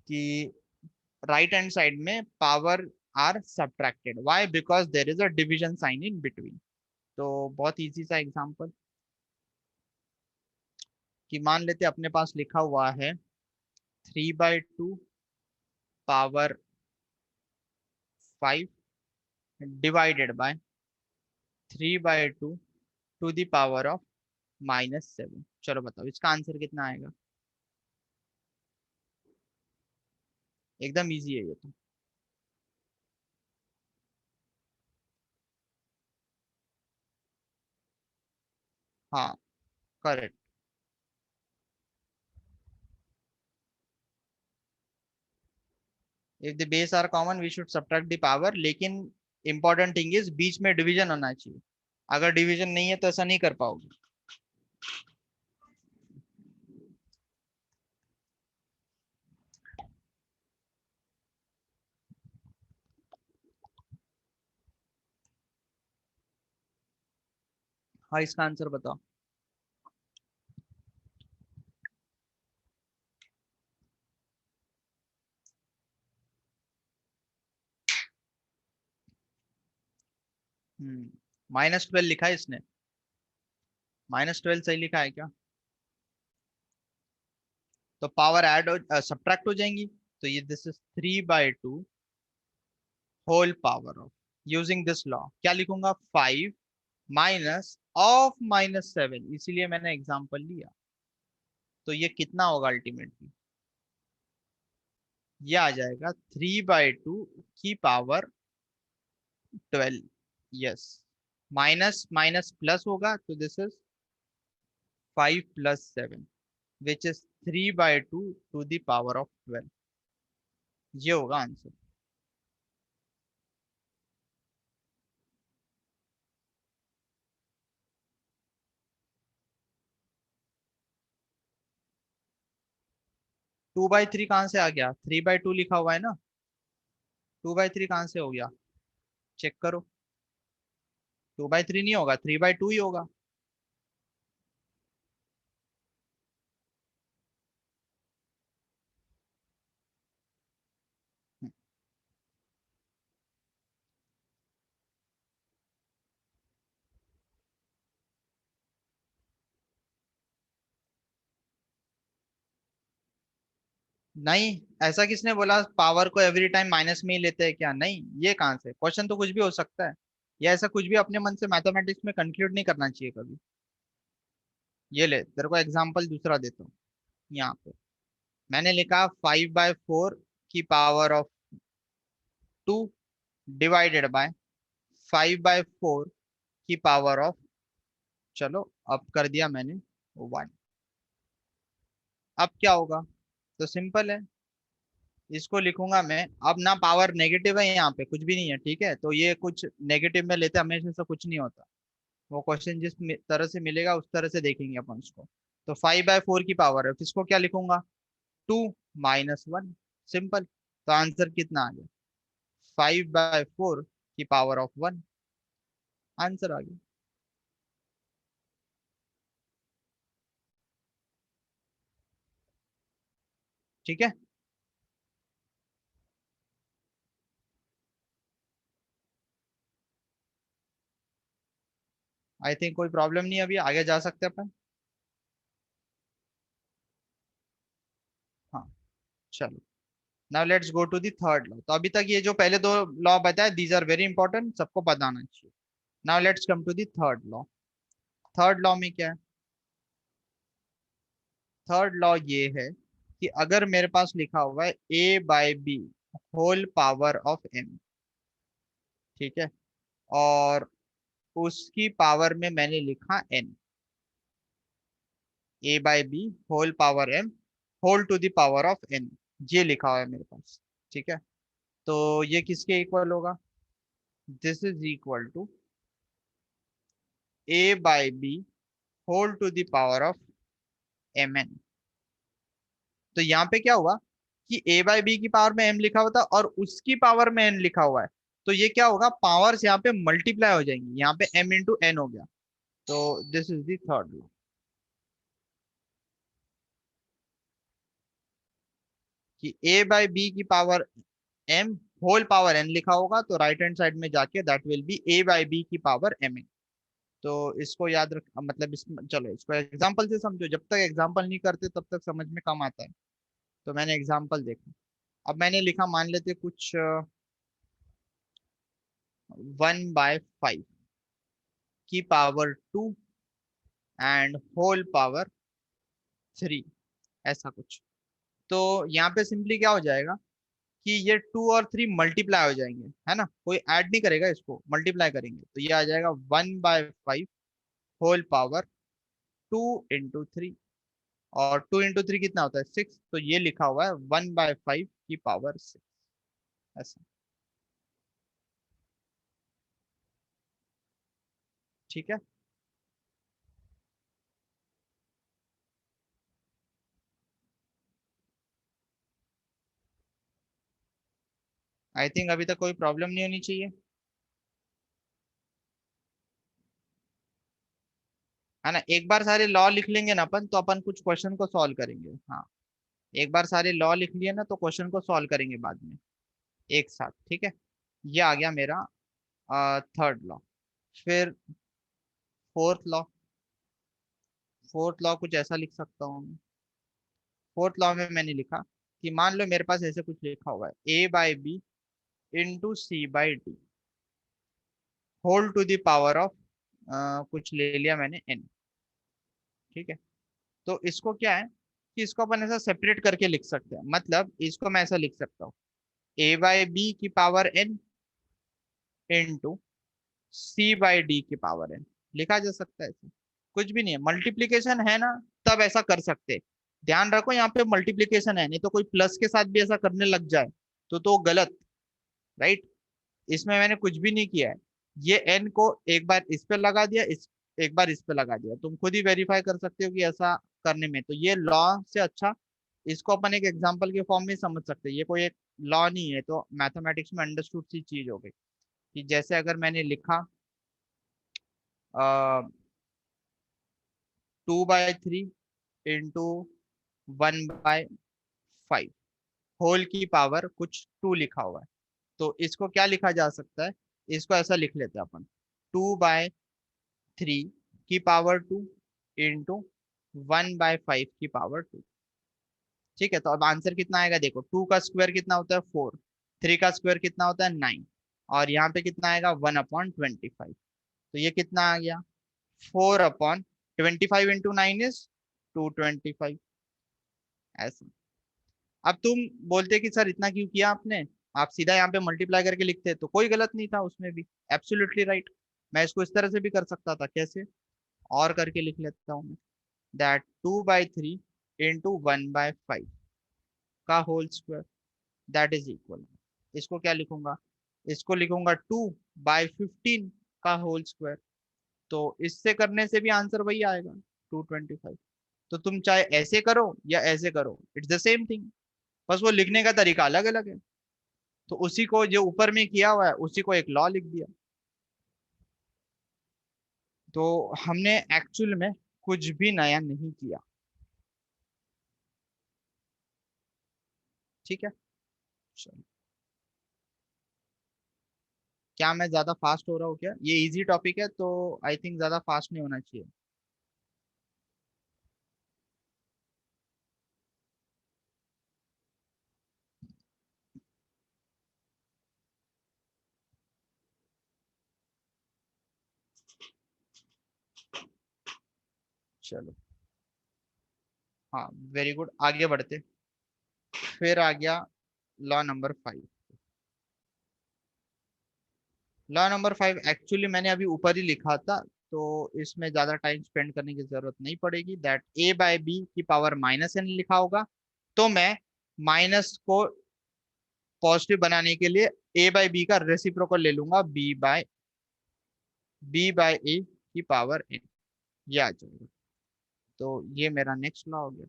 कि राइट हैंड साइड में power are subtracted, why, because there is a division sign in between. तो बहुत इजी सा एग्जांपल, कि मान लेते अपने पास लिखा हुआ है 3/2 power 5 divided by 3/2 to the power of -7। चलो बताओ इसका आंसर कितना आएगा। एकदम इजी है ये तो। हाँ, correct. If the base are common we should subtract the power, लेकिन इंपॉर्टेंट थिंग इज बीच में डिवीजन होना चाहिए। अगर डिवीजन नहीं है तो ऐसा नहीं कर पाओगे। हाँ, इसका आंसर बताओ। -12 लिखा है इसने, -12 सही लिखा है क्या। तो पावर ऐड हो सब्ट्रैक्ट हो जाएंगी, तो ये this is 3/2 whole power of, using this law क्या लिखूंगा, 5 माइनस ऑफ -7, इसीलिए मैंने एग्जांपल लिया। तो ये कितना होगा अल्टीमेटली, ये आ जाएगा 3/2 की power 12। Yes, minus minus plus होगा तो this is 5+7 which is 3/2 to the power of 12। ये होगा आंसर। 2/3 कहाँ से आ गया, 3/2 लिखा हुआ है ना, 2/3 कहाँ से हो गया, चेक करो। 2/3 नहीं होगा, 3/2 ही होगा। नहीं, ऐसा किसने बोला पावर को एवरी टाइम माइनस में ही लेते हैं क्या, नहीं, ये कहाँ से, क्वेश्चन तो कुछ भी हो सकता है। या ऐसा कुछ भी अपने मन से मैथमेटिक्स में कंक्लूड नहीं करना चाहिए कभी। ये ले, तेरे को एग्जांपल दूसरा देता हूँ। यहाँ पे मैंने लिखा 5/4 की पावर ऑफ 2 डिवाइडेड बाय 5/4 की पावर ऑफ, चलो अब कर दिया मैंने 1। अब क्या होगा? तो सिंपल है, इसको लिखूंगा मैं। अब ना पावर नेगेटिव है, यहाँ पे कुछ भी नहीं है, ठीक है। तो ये कुछ नेगेटिव में लेते हमेशा से कुछ नहीं होता। वो क्वेश्चन जिस तरह से मिलेगा उस तरह से देखेंगे अपन उसको। तो 5/4 की पावर है, इसको क्या लिखूंगा? 2 - 1। सिंपल। तो आंसर कितना आ गया? 5/4 की पावर ऑफ 1। आंसर आ गया। ठीक है। आई थिंक कोई प्रॉब्लम नहीं है, अभी आगे जा सकते हैं अपन। हाँ, चलो। Now let's go to the third law. तो अभी तक ये जो पहले दो लॉ बताए, दीज आर वेरी इंपॉर्टेंट, सबको बताना चाहिए। Now let's come to the third law. Third law में क्या है? थर्ड लॉ ये है कि अगर मेरे पास लिखा हुआ है A/B whole power of m, ठीक है, और उसकी पावर में मैंने लिखा n, A/B whole power m whole to the power of n, ये लिखा हुआ है मेरे पास। ठीक है। तो ये किसके इक्वल होगा? This is equal to A/B whole to the power of mn। तो यहाँ पे क्या हुआ कि A/B की पावर में m लिखा हुआ था और उसकी पावर में n लिखा हुआ है। तो ये क्या होगा, पावर्स यहाँ पे मल्टीप्लाई हो जाएंगी, यहाँ पे m इंटू n हो गया। तो this is the third law कि A/B की power m whole power n लिखा होगा, तो राइट हैंड साइड में जाके दैट विल बी A/B की पावर mn। तो इसको याद रख, मतलब इस, चलो इसको एग्जांपल से समझो। जब तक एग्जांपल नहीं करते तब तक समझ में कम आता है। तो मैंने एग्जांपल देखा। अब मैंने लिखा, मान लेते कुछ 1/5 की पावर 2 एंड होल पावर 3, ऐसा कुछ। तो यहाँ पे सिंपली क्या हो जाएगा कि ये 2 और 3 मल्टीप्लाई हो जाएंगे, है ना, कोई ऐड नहीं करेगा, इसको मल्टीप्लाई करेंगे तो ये आ जाएगा 1/5 होल पावर 2 × 3। और 2 × 3 कितना होता है? 6। तो ये लिखा हुआ है 1/5 की पावर 6, ऐसा। ठीक है। आई थिंक अभी तक कोई प्रॉब्लम नहीं होनी चाहिए, है ना। एक बार सारे लॉ लिख लेंगे ना अपन, तो अपन कुछ क्वेश्चन को सॉल्व करेंगे। हाँ, एक बार सारे लॉ लिख लिए ना तो क्वेश्चन को सॉल्व करेंगे बाद में एक साथ। ठीक है। ये आ गया मेरा थर्ड लॉ। फिर फोर्थ लॉ। फोर्थ लॉ कुछ ऐसा लिख सकता हूँ मैं। फोर्थ लॉ में मैंने लिखा कि मान लो मेरे पास ऐसे कुछ लिखा हुआ है A/B into C/D whole to the power of, कुछ ले लिया मैंने n। ठीक है। तो इसको क्या है कि इसको अपन ऐसा सेपरेट करके लिख सकते हैं। मतलब इसको मैं ऐसा लिख सकता हूँ A/B की पावर n इंटू C/D की पावर n। लिखा जा सकता है ऐसे, कुछ भी नहीं है, मल्टीप्लीकेशन है ना, तब ऐसा कर सकते हैं। ध्यान रखो यहाँ पे मल्टीप्लीकेशन है, नहीं तो कोई प्लस के साथ भी ऐसा करने लग जाए तो गलत, राइट। इसमें मैंने कुछ भी नहीं किया है। ये एन को एक बार इस पे लगा दिया, इस एक बार इस पे लगा दिया, तुम खुद ही वेरीफाई कर सकते हो कि ऐसा करने में। तो ये लॉ से अच्छा इसको अपन एक एग्जांपल के फॉर्म में समझ सकते हैं। ये कोई एक लॉ नहीं है, तो मैथमेटिक्स में अंडरस्टूड सी चीज हो गई कि जैसे अगर मैंने लिखा 2/3 इंटू 1/5 होल की पावर कुछ 2 लिखा हुआ है। तो इसको क्या लिखा जा सकता है? इसको ऐसा लिख लेते हैं अपन, 2/3 की पावर 2 इंटू 1/5 की पावर 2। ठीक है। तो अब आंसर कितना आएगा? देखो, 2 का स्क्वायर कितना होता है? 4। 3 का स्क्वायर कितना होता है? 9। और यहाँ पे कितना आएगा? 1/25। तो ये कितना आ गया? 4/25 25 × 9 इज 225। ऐसे। अब तुम बोलते कि सर इतना क्यों किया आपने, आप सीधा यहाँ पे मल्टीप्लाई करके लिखते, तो कोई गलत नहीं था उसमें भी, एब्सोल्युटली राइट। मैं इसको इस तरह से भी कर सकता था, कैसे, और करके लिख लेता हूँ मैं, दैट 2/3 इंटू 1/5 का whole square, that is equal, इसको क्या लिखूंगा, इसको लिखूंगा 2/15 का होल स्क्वायर। तो इससे करने से भी आंसर वही आएगा, 225। तो तुम चाहे ऐसे करो या ऐसे करो, इट्स द सेम थिंग, बस वो लिखने का तरीका अलग अलग है। तो उसी को जो ऊपर में किया हुआ है उसी को एक लॉ लिख दिया। तो हमने एक्चुअल में कुछ भी नया नहीं किया। ठीक है, चलो। क्या मैं ज्यादा फास्ट हो रहा हूँ क्या, ये इजी टॉपिक है तो आई थिंक ज्यादा फास्ट नहीं होना चाहिए। चलो, हाँ, वेरी गुड, आगे बढ़ते। फिर आ गया law number 5। Law number 5 actually मैंने अभी ऊपर ही लिखा था, तो इसमें ज्यादा टाइम स्पेंड करने की जरूरत नहीं पड़ेगी। दैट a/b की पावर -n लिखा होगा, तो मैं माइनस को पॉजिटिव बनाने के लिए a/b का रेसिप्रोकल ले लूंगा, b/a की पावर n, ये आ जाएगा। तो ये मेरा नेक्स्ट लॉ हो गया,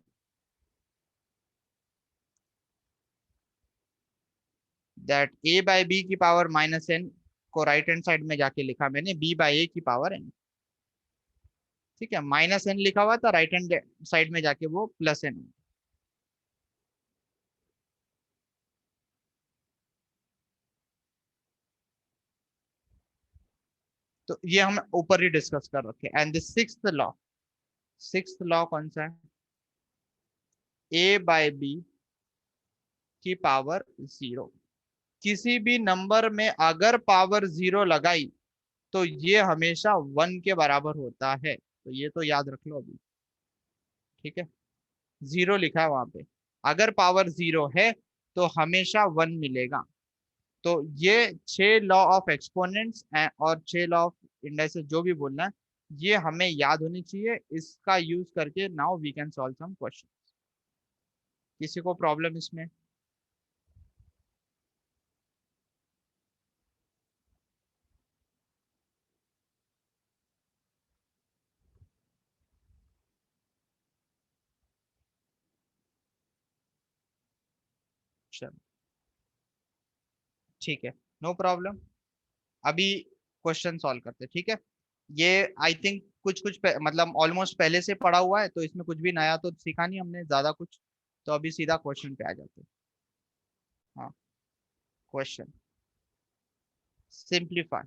दैट a/b की पावर -n को राइट हैंड साइड में जाके लिखा मैंने b/a की पावर n। ठीक है, -n लिखा हुआ था, राइट हैंड साइड में जाके वो +n। तो ये हम ऊपर ही डिस्कस कर रखे। एंड द सिक्स्थ लॉ कौन सा है, a/b की पावर 0। किसी भी नंबर में अगर पावर 0 लगाई तो ये हमेशा 1 के बराबर होता है, तो ये तो याद रख लो अभी। ठीक है, 0 लिखा है वहां पे, अगर पावर 0 है तो हमेशा 1 मिलेगा। तो ये 6 लॉ ऑफ एक्सपोनेंट्स और 6 लॉ ऑफ इंडाइसेस जो भी बोलना है, ये हमें याद होनी चाहिए। इसका यूज करके now we can solve some question. किसी को प्रॉब्लम इसमें? चलो, ठीक है, नो प्रॉब्लम। अभी क्वेश्चन सॉल्व करते हैं, ठीक है। ये आई थिंक कुछ कुछ मतलब ऑलमोस्ट पहले से पढ़ा हुआ है, तो इसमें कुछ भी नया तो सीखा नहीं हमने ज्यादा कुछ। तो अभी सीधा क्वेश्चन पे आ जाते हैं। हाँ, क्वेश्चन, सिंप्लीफाई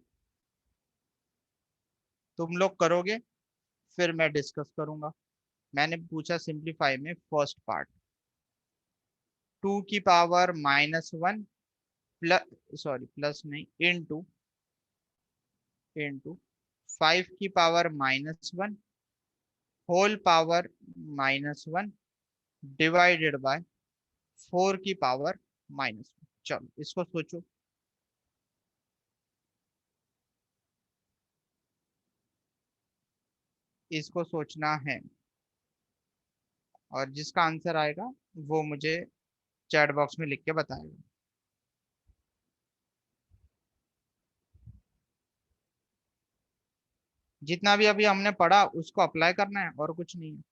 तुम लोग करोगे, फिर मैं डिस्कस करूंगा। मैंने पूछा सिंप्लीफाई में फर्स्ट पार्ट, 2 की पावर -1 प्लस, सॉरी प्लस नहीं, इंटू 5 की power -1 whole power -1 divided by 4 की पावर -1। चलो इसको सोचो। इसको सोचना है, और जिसका आंसर आएगा वो मुझे चैट बॉक्स में लिख के बताएगा। जितना भी अभी हमने पढ़ा उसको अप्लाई करना है, और कुछ नहीं है।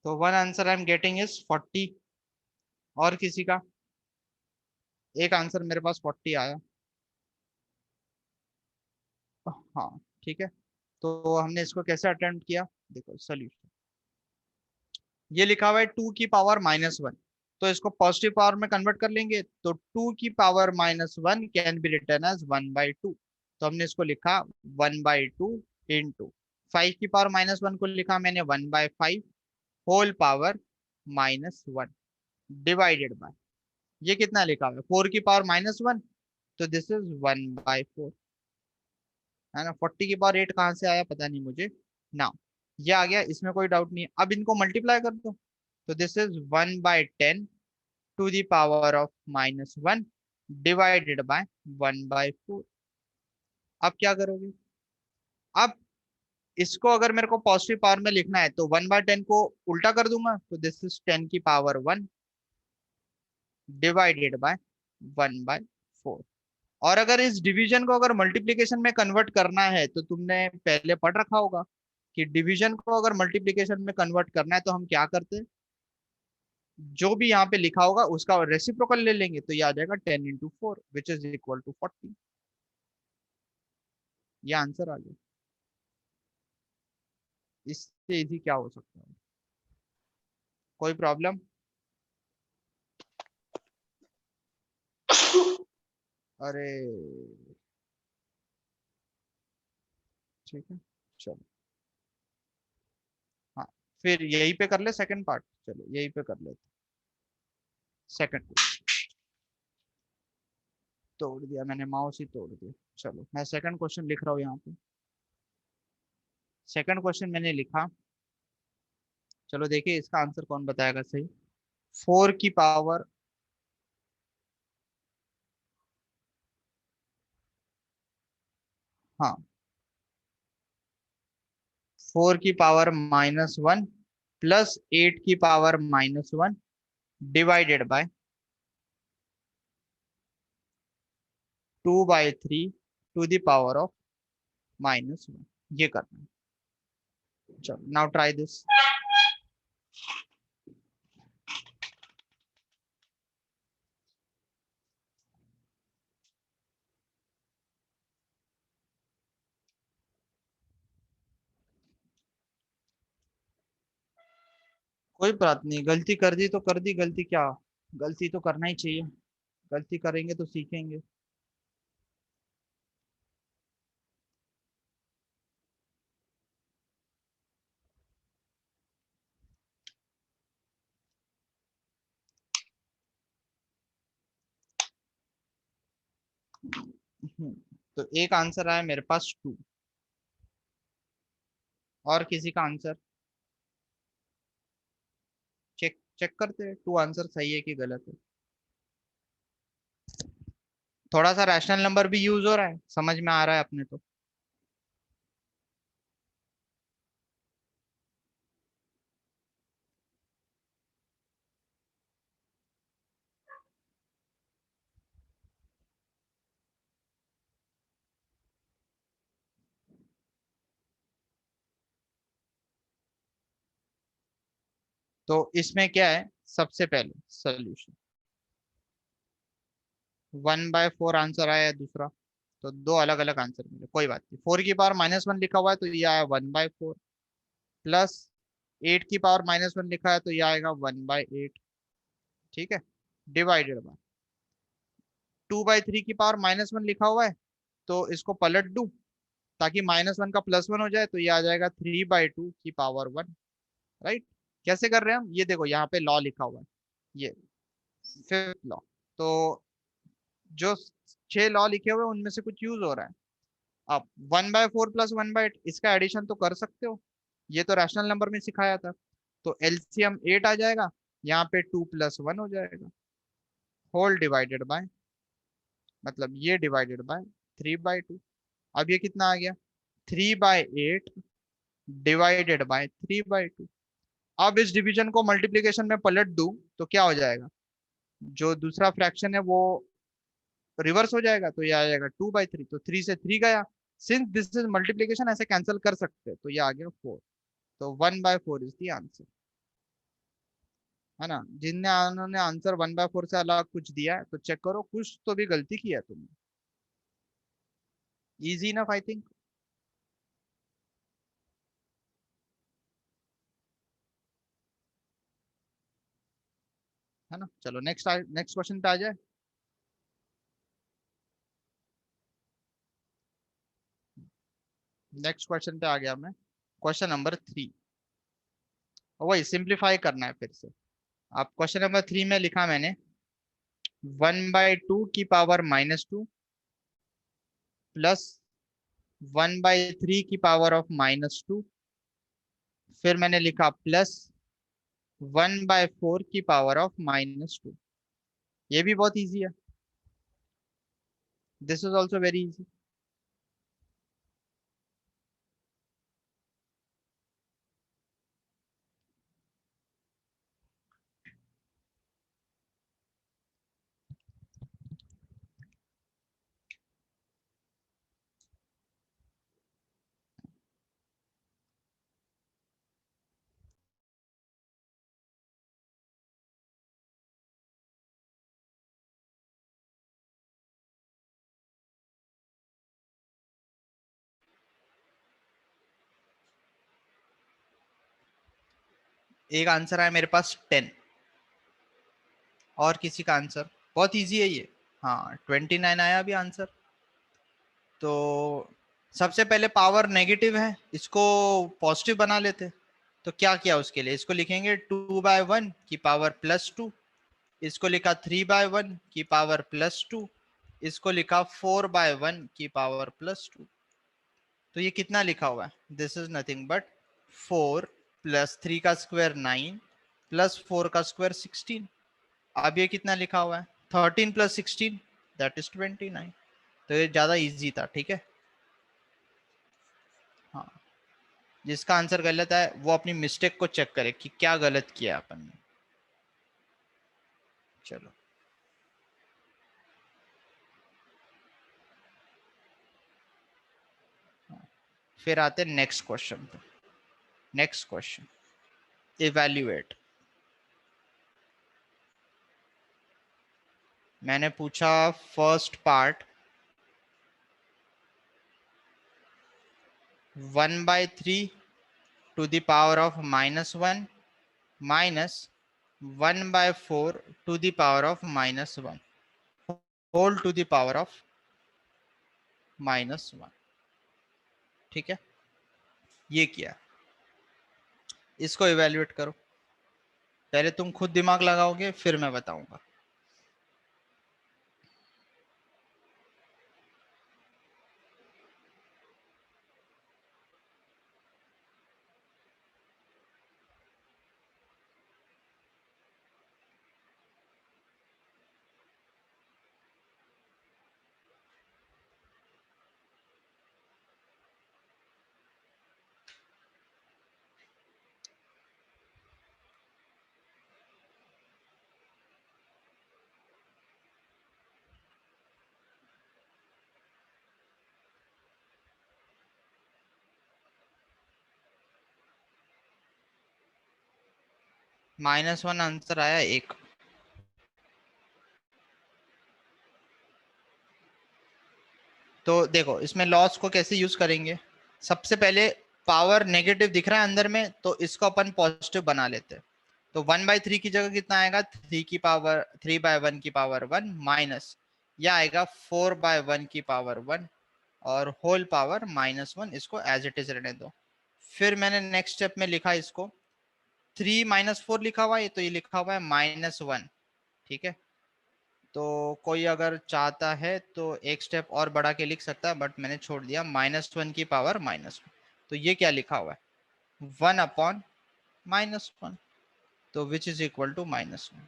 तो one answer I am getting is 40। और किसी का? एक आंसर मेरे पास 40 आया। हाँ ठीक है। तो हमने इसको कैसे अटेम्प्ट किया? देखो सोल्यूशन, ये लिखा हुआ है 2 की पावर -1, तो इसको पॉजिटिव पावर में कन्वर्ट कर लेंगे, तो 2 की power -1 can be written as 1/2। तो हमने इसको लिखा 1/2 इंटू 5 की पावर -1 को लिखा मैंने 1/5 होल पावर -1 डिवाइडेड बाय, ये कितना लिखा हुआ है 4 की पावर -1, तो दिस इज 1/4, है ना। 40 की पावर 8 कहाँ से आया पता नहीं मुझे ना, ये आ गया, इसमें कोई डाउट नहीं है। अब इनको मल्टीप्लाई कर दो, तो this is 1/10 to the power of -1 divided by 1/4। अब क्या करोगे? अब इसको अगर मेरे को पॉजिटिव पावर में लिखना है तो 1/10 को उल्टा कर दूंगा, तो दिस इज 10 की पावर 1 डिवाइडेड बाय 1/4। और अगर इस डिवीजन को अगर मल्टीप्लीकेशन में कन्वर्ट करना है तो तुमने पहले पढ़ रखा होगा कि डिवीजन को अगर मल्टीप्लीकेशन में कन्वर्ट करना है तो हम क्या करते हैं, जो भी यहाँ पे लिखा होगा उसका रेसिप्रोकल ले लेंगे, तो ये आ जाएगा 10 × 4 विच इज इक्वल टू 40। ये आंसर आ गया। इससे इजी क्या हो सकता है? कोई प्रॉब्लम? अरे ठीक है, चलो। हाँ, फिर यहीं पे कर ले सेकंड पार्ट, चलो यहीं पे कर लेते। सेकंड तोड़ दिया मैंने, माउस ही तोड़ दिया। चलो मैं सेकंड क्वेश्चन लिख रहा हूँ यहाँ पे। सेकंड क्वेश्चन मैंने लिखा, चलो देखिए इसका आंसर कौन बताएगा सही। 4 की पावर, हाँ 4 की पावर -1 प्लस 8 की power -1 divided by 2/3 to the power of -1, ये करना है। चलो नाउ ट्राई दिस। कोई बात नहीं, गलती कर दी तो कर दी, गलती क्या, गलती तो करना ही चाहिए, गलती करेंगे तो सीखेंगे। तो एक आंसर आया मेरे पास 2। और किसी का आंसर? चेक चेक करते हैं 2 आंसर सही है कि गलत है। थोड़ा सा रैशनल नंबर भी यूज हो रहा है, समझ में आ रहा है अपने तो। तो इसमें क्या है, सबसे पहले सोल्यूशन 1/4 आंसर आया है दूसरा, तो दो अलग अलग आंसर मिले, कोई बात नहीं। 4 की पावर -1 लिखा हुआ है तो ये आया 1/4, प्लस 8 की पावर -1 लिखा है तो ये आएगा 1/8, ठीक है, डिवाइडेड बाय 2/3 की पावर -1 लिखा हुआ है, तो इसको पलट दूं ताकि -1 का +1 हो जाए, तो ये आ जाएगा 3/2 की पावर 1, राइट। कैसे कर रहे हैं हम, ये देखो यहाँ पे लॉ लिखा हुआ है, ये फिफ्थ लॉ। तो जो 6 लॉ लिखे हुए हैं उनमें से कुछ यूज हो रहा है। अब 1/4 प्लस 1/8 इसका एडिशन तो कर सकते हो, ये तो रैशनल नंबर में सिखाया था। तो एलसीएम 8 आ जाएगा, यहाँ पे 2 + 1 हो जाएगा, होल डिवाइडेड बाय, मतलब ये डिवाइडेड बाय 3/2। अब ये कितना आ गया, 3/8 डिवाइडेड बाय 3/2। अब इस डिवीजन को मल्टीप्लीकेशन में पलट दूं तो क्या हो जाएगा, जो दूसरा फ्रैक्शन है वो रिवर्स हो जाएगा, तो ये आ जाएगा 2/3, तो 3 से 3 गया। सिंस दिस इज मल्टीप्लीकेशन ऐसे कैंसिल कर सकते हैं, तो ये आ गया 4। तो 1/4 इज द आंसर। है ना। जिनने उन्होंने आंसर 1/4 से अलग कुछ दिया है तो चेक करो, कुछ तो भी गलती की है तुमने। इजी ना आई थिंक। है ना। चलो नेक्स्ट नेक्स्ट क्वेश्चन पे आ जाए। नेक्स्ट क्वेश्चन पे आ गया मैं। Question number 3। वही सिंप्लीफाई करना है फिर से। अब क्वेश्चन नंबर 3 में लिखा मैंने 1/2 की पावर -2 प्लस 1/3 की पावर ऑफ -2, फिर मैंने लिखा प्लस 1/4 की पावर ऑफ -2। ये भी बहुत इजी है। This is also very easy. एक आंसर है मेरे पास 10। और किसी का आंसर? बहुत इजी है ये। हाँ 29 आया अभी आंसर। तो सबसे पहले पावर नेगेटिव है, इसको पॉजिटिव बना लेते। तो क्या किया उसके लिए, इसको लिखेंगे 2/1 की पावर +2, इसको लिखा 3/1 की पावर +2, इसको लिखा 4/1 की पावर +2। तो ये कितना लिखा हुआ है? दिस इज नथिंग बट 4 + 3 का स्क्वायर 9 + 4 का स्क्वायर 16। अब ये कितना लिखा हुआ है? 13 + 16 दैट इज 29। तो ये ज्यादा इजी था, ठीक है। हाँ, जिसका आंसर गलत है वो अपनी मिस्टेक को चेक करे कि क्या गलत किया अपन ने। चलो फिर आते हैं नेक्स्ट क्वेश्चन पे। Next question, evaluate. मैंने पूछा first part 1/3 to the power of -1 minus 1/4 to the power of -1 whole to the power of -1। ठीक है, ये किया। इसको इवेल्युएट करो। पहले तुम खुद दिमाग लगाओगे फिर मैं बताऊंगा। -1 आंसर आया एक। तो देखो इसमें लॉस को कैसे यूज करेंगे। सबसे पहले पावर नेगेटिव दिख रहा है अंदर में, तो इसको अपन पॉजिटिव बना लेते हैं। तो 1/3 की जगह कितना आएगा? 3/1 की पावर 1 माइनस, यह आएगा 4/1 की पावर 1 और होल पावर -1। इसको एज इट इज रहने दो। फिर मैंने नेक्स्ट स्टेप में लिखा इसको 3 - 4 लिखा हुआ है, तो ये लिखा हुआ है -1। ठीक है, तो कोई अगर चाहता है तो एक स्टेप और बढ़ा के लिख सकता है, बट मैंने छोड़ दिया -1 की पावर -1। तो ये क्या लिखा हुआ है? 1/-1, तो विच इज इक्वल टू -1।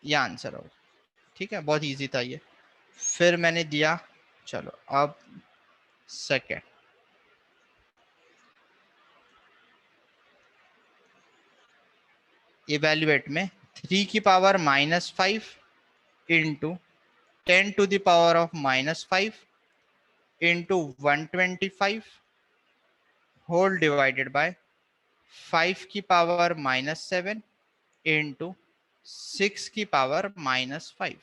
ये आंसर होगा। ठीक है, बहुत इजी था ये। फिर मैंने दिया, चलो अब सेकेंड इवेल्युएट में 3 की power -5 into 10 to the power of -5 into 125 whole divided by 5 की पावर -7 इंटू 6 की पावर -5।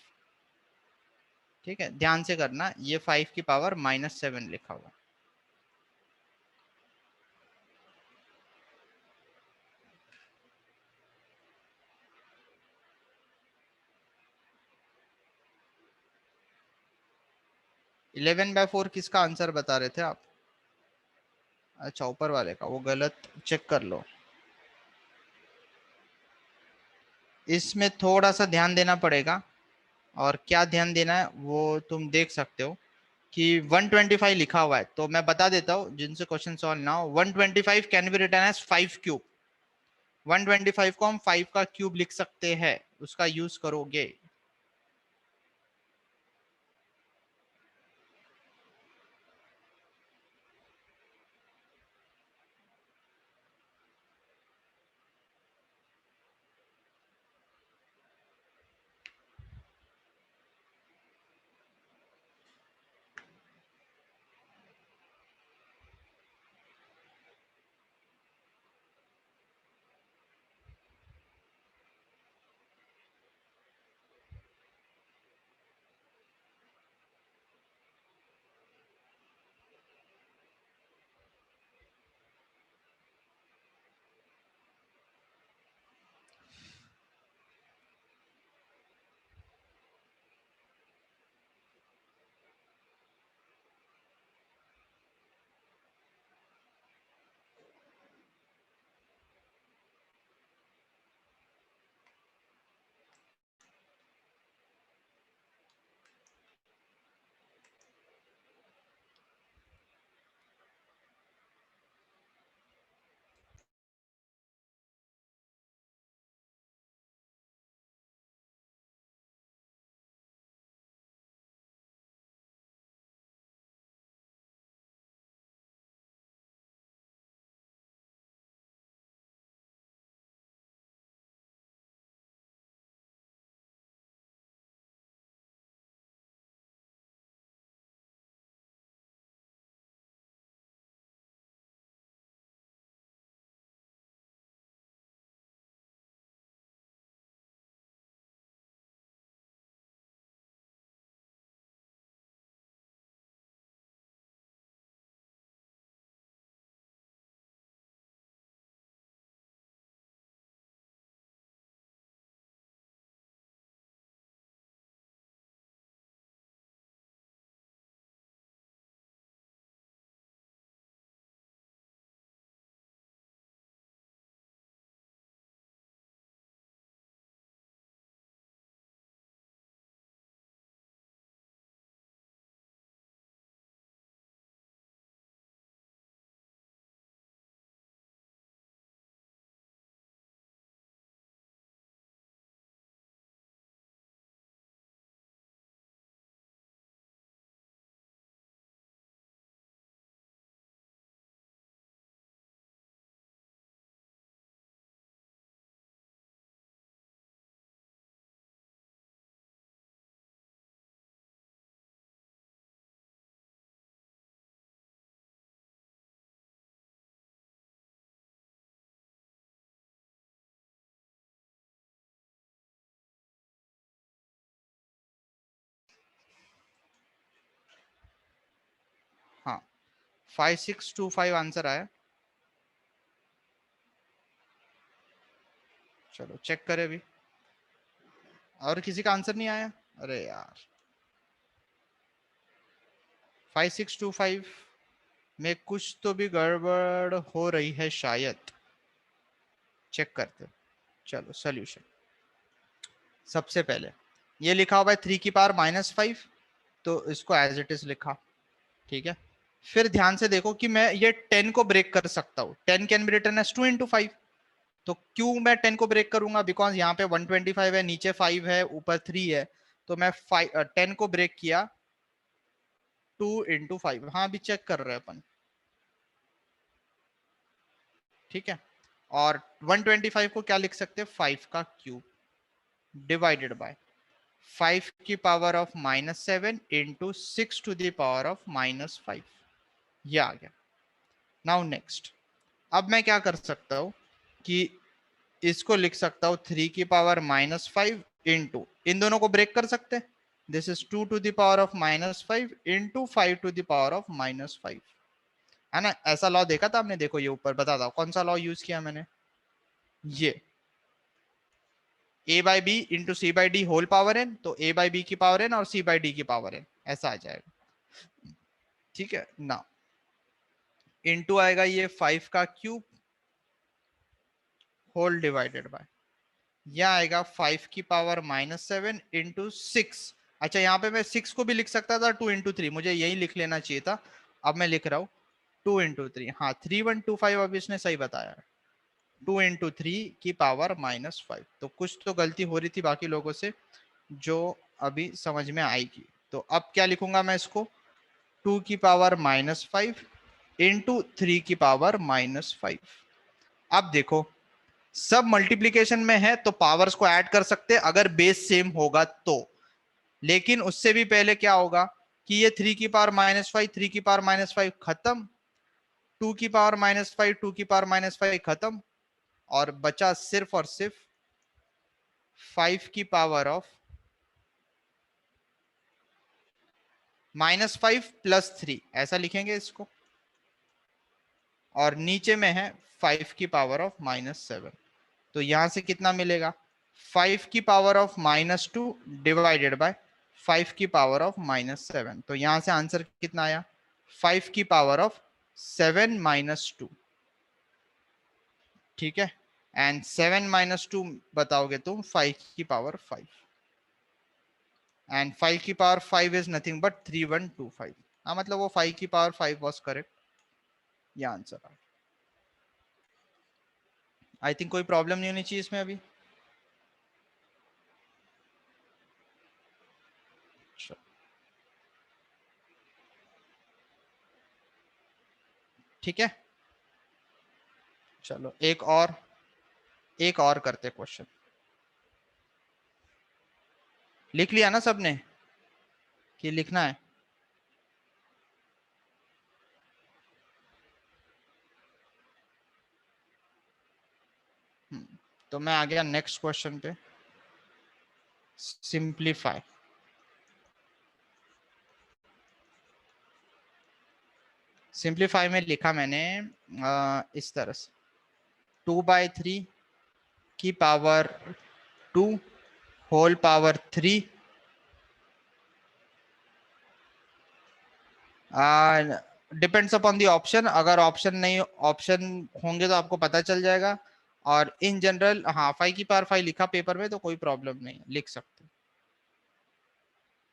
ठीक है, ध्यान से करना, ये 5 की पावर -7 लिखा हुआ।11/4 किसका आंसर बता रहे थे आप? अच्छा, ऊपर वाले का, वो गलत, चेक कर लो। इसमें थोड़ा सा ध्यान देना पड़ेगा, और क्या ध्यान देना है वो तुम देख सकते हो कि 125 लिखा हुआ है, तो मैं बता देता हूँ जिनसे क्वेश्चन सॉल्व ना हो। 125 can be written as 5 cube. 125 को हम 5 का क्यूब लिख सकते हैं, उसका यूज करोगे। हाँ, 5625 आंसर आया। चलो चेक करें अभी। और किसी का आंसर नहीं आया? अरे यार, 5625 में कुछ तो भी गड़बड़ हो रही है शायद। चेक करते हैं। चलो सोल्यूशन। सबसे पहले ये लिखा हुआ है 3 की पावर -5, तो इसको एज इट इज लिखा। ठीक है, फिर ध्यान से देखो कि मैं ये 10 को ब्रेक कर सकता हूँ। 10 can be written as 2 into 5। तो क्यों मैं 10 को ब्रेक करूंगा? बिकॉज यहाँ पे 125 है, नीचे 5 है, ऊपर 3 है। तो मैं 10 को ब्रेक किया 2 इंटू 5। हाँ, अभी चेक कर रहे हैं अपन। ठीक है, और 125 को क्या लिख सकते हैं? 5 का क्यूब डिवाइडेड बाय 5 की power of -7 into 6 to the power of -5। ये आ गया। नाउ नेक्स्ट, अब मैं क्या कर सकता हूं? कि इसको लिख सकता हूं 3 की पावर -5 इंटू, इन दोनों को ब्रेक कर सकते हैं, this is 2 to the power of -5 into 5 to the power of -5, है ना। ऐसा लॉ देखा था आपने, देखो ये ऊपर बता था कौन सा लॉ यूज किया मैंने, ये a/b × c/d whole power n, तो a/b की पावर n और c/d की पावर n, ऐसा आ जाएगा। ठीक है ना, इंटू आएगा ये 5 का क्यूब होल डिवाइडेड बाय, यह आएगा 5 की पावर -7 इंटू 6। अच्छा यहाँ पे मैं 6 को भी लिख सकता था 2 × 3, मुझे यही लिख लेना चाहिए था, अब मैं लिख रहा हूँ 2 × 3, हाँ 3125 अभी इसने सही बताया, 2 × 3 की पावर -5। तो कुछ तो गलती हो रही थी बाकी लोगों से जो अभी समझ में आएगी। तो अब क्या लिखूंगा मैं इसको, 2 की पावर -5 इंटू 3 की पावर -5। अब देखो सब मल्टीप्लीकेशन में है तो पावर्स को ऐड कर सकते हैं अगर बेस सेम होगा तो, लेकिन उससे भी पहले क्या होगा कि ये 3 की पावर -5 3 की पावर -5 खत्म, 2 की पावर -5 2 की पावर-5 खत्म, और बचा सिर्फ और सिर्फ 5 की पावर ऑफ -5 + 3, ऐसा लिखेंगे इसको, और नीचे में है 5 की पावर ऑफ -7। तो यहां से कितना मिलेगा, 5 की पावर ऑफ -2 डिवाइडेड बाय 5 की पावर ऑफ-7। तो यहां से आंसर कितना आया, 5 की पावर ऑफ-7 - 2। ठीक है, एंड 7 - 2 बताओगे तुम 5 की पावर-5, एंड 5 की पावर-5 इज नथिंग बट 3125। हाँ मतलब वो 5 की पावर-5 वॉज करेक्ट, ये आंसर। आई थिंक कोई प्रॉब्लम नहीं होनी चाहिए इसमें अभी। ठीक है, चलो एक और करते क्वेश्चन। लिख लिया ना सबने कि लिखना है? तो मैं आ गया नेक्स्ट क्वेश्चन पे, सिंप्लीफाई। सिंप्लीफाई में लिखा मैंने इस तरह से, 2/3 की power 2 whole power 3, depends upon the option, अगर ऑप्शन नहीं ऑप्शन होंगे तो आपको पता चल जाएगा, और इन जनरल हाँ 5 की पावर 5 लिखा पेपर में तो कोई प्रॉब्लम नहीं, लिख सकते।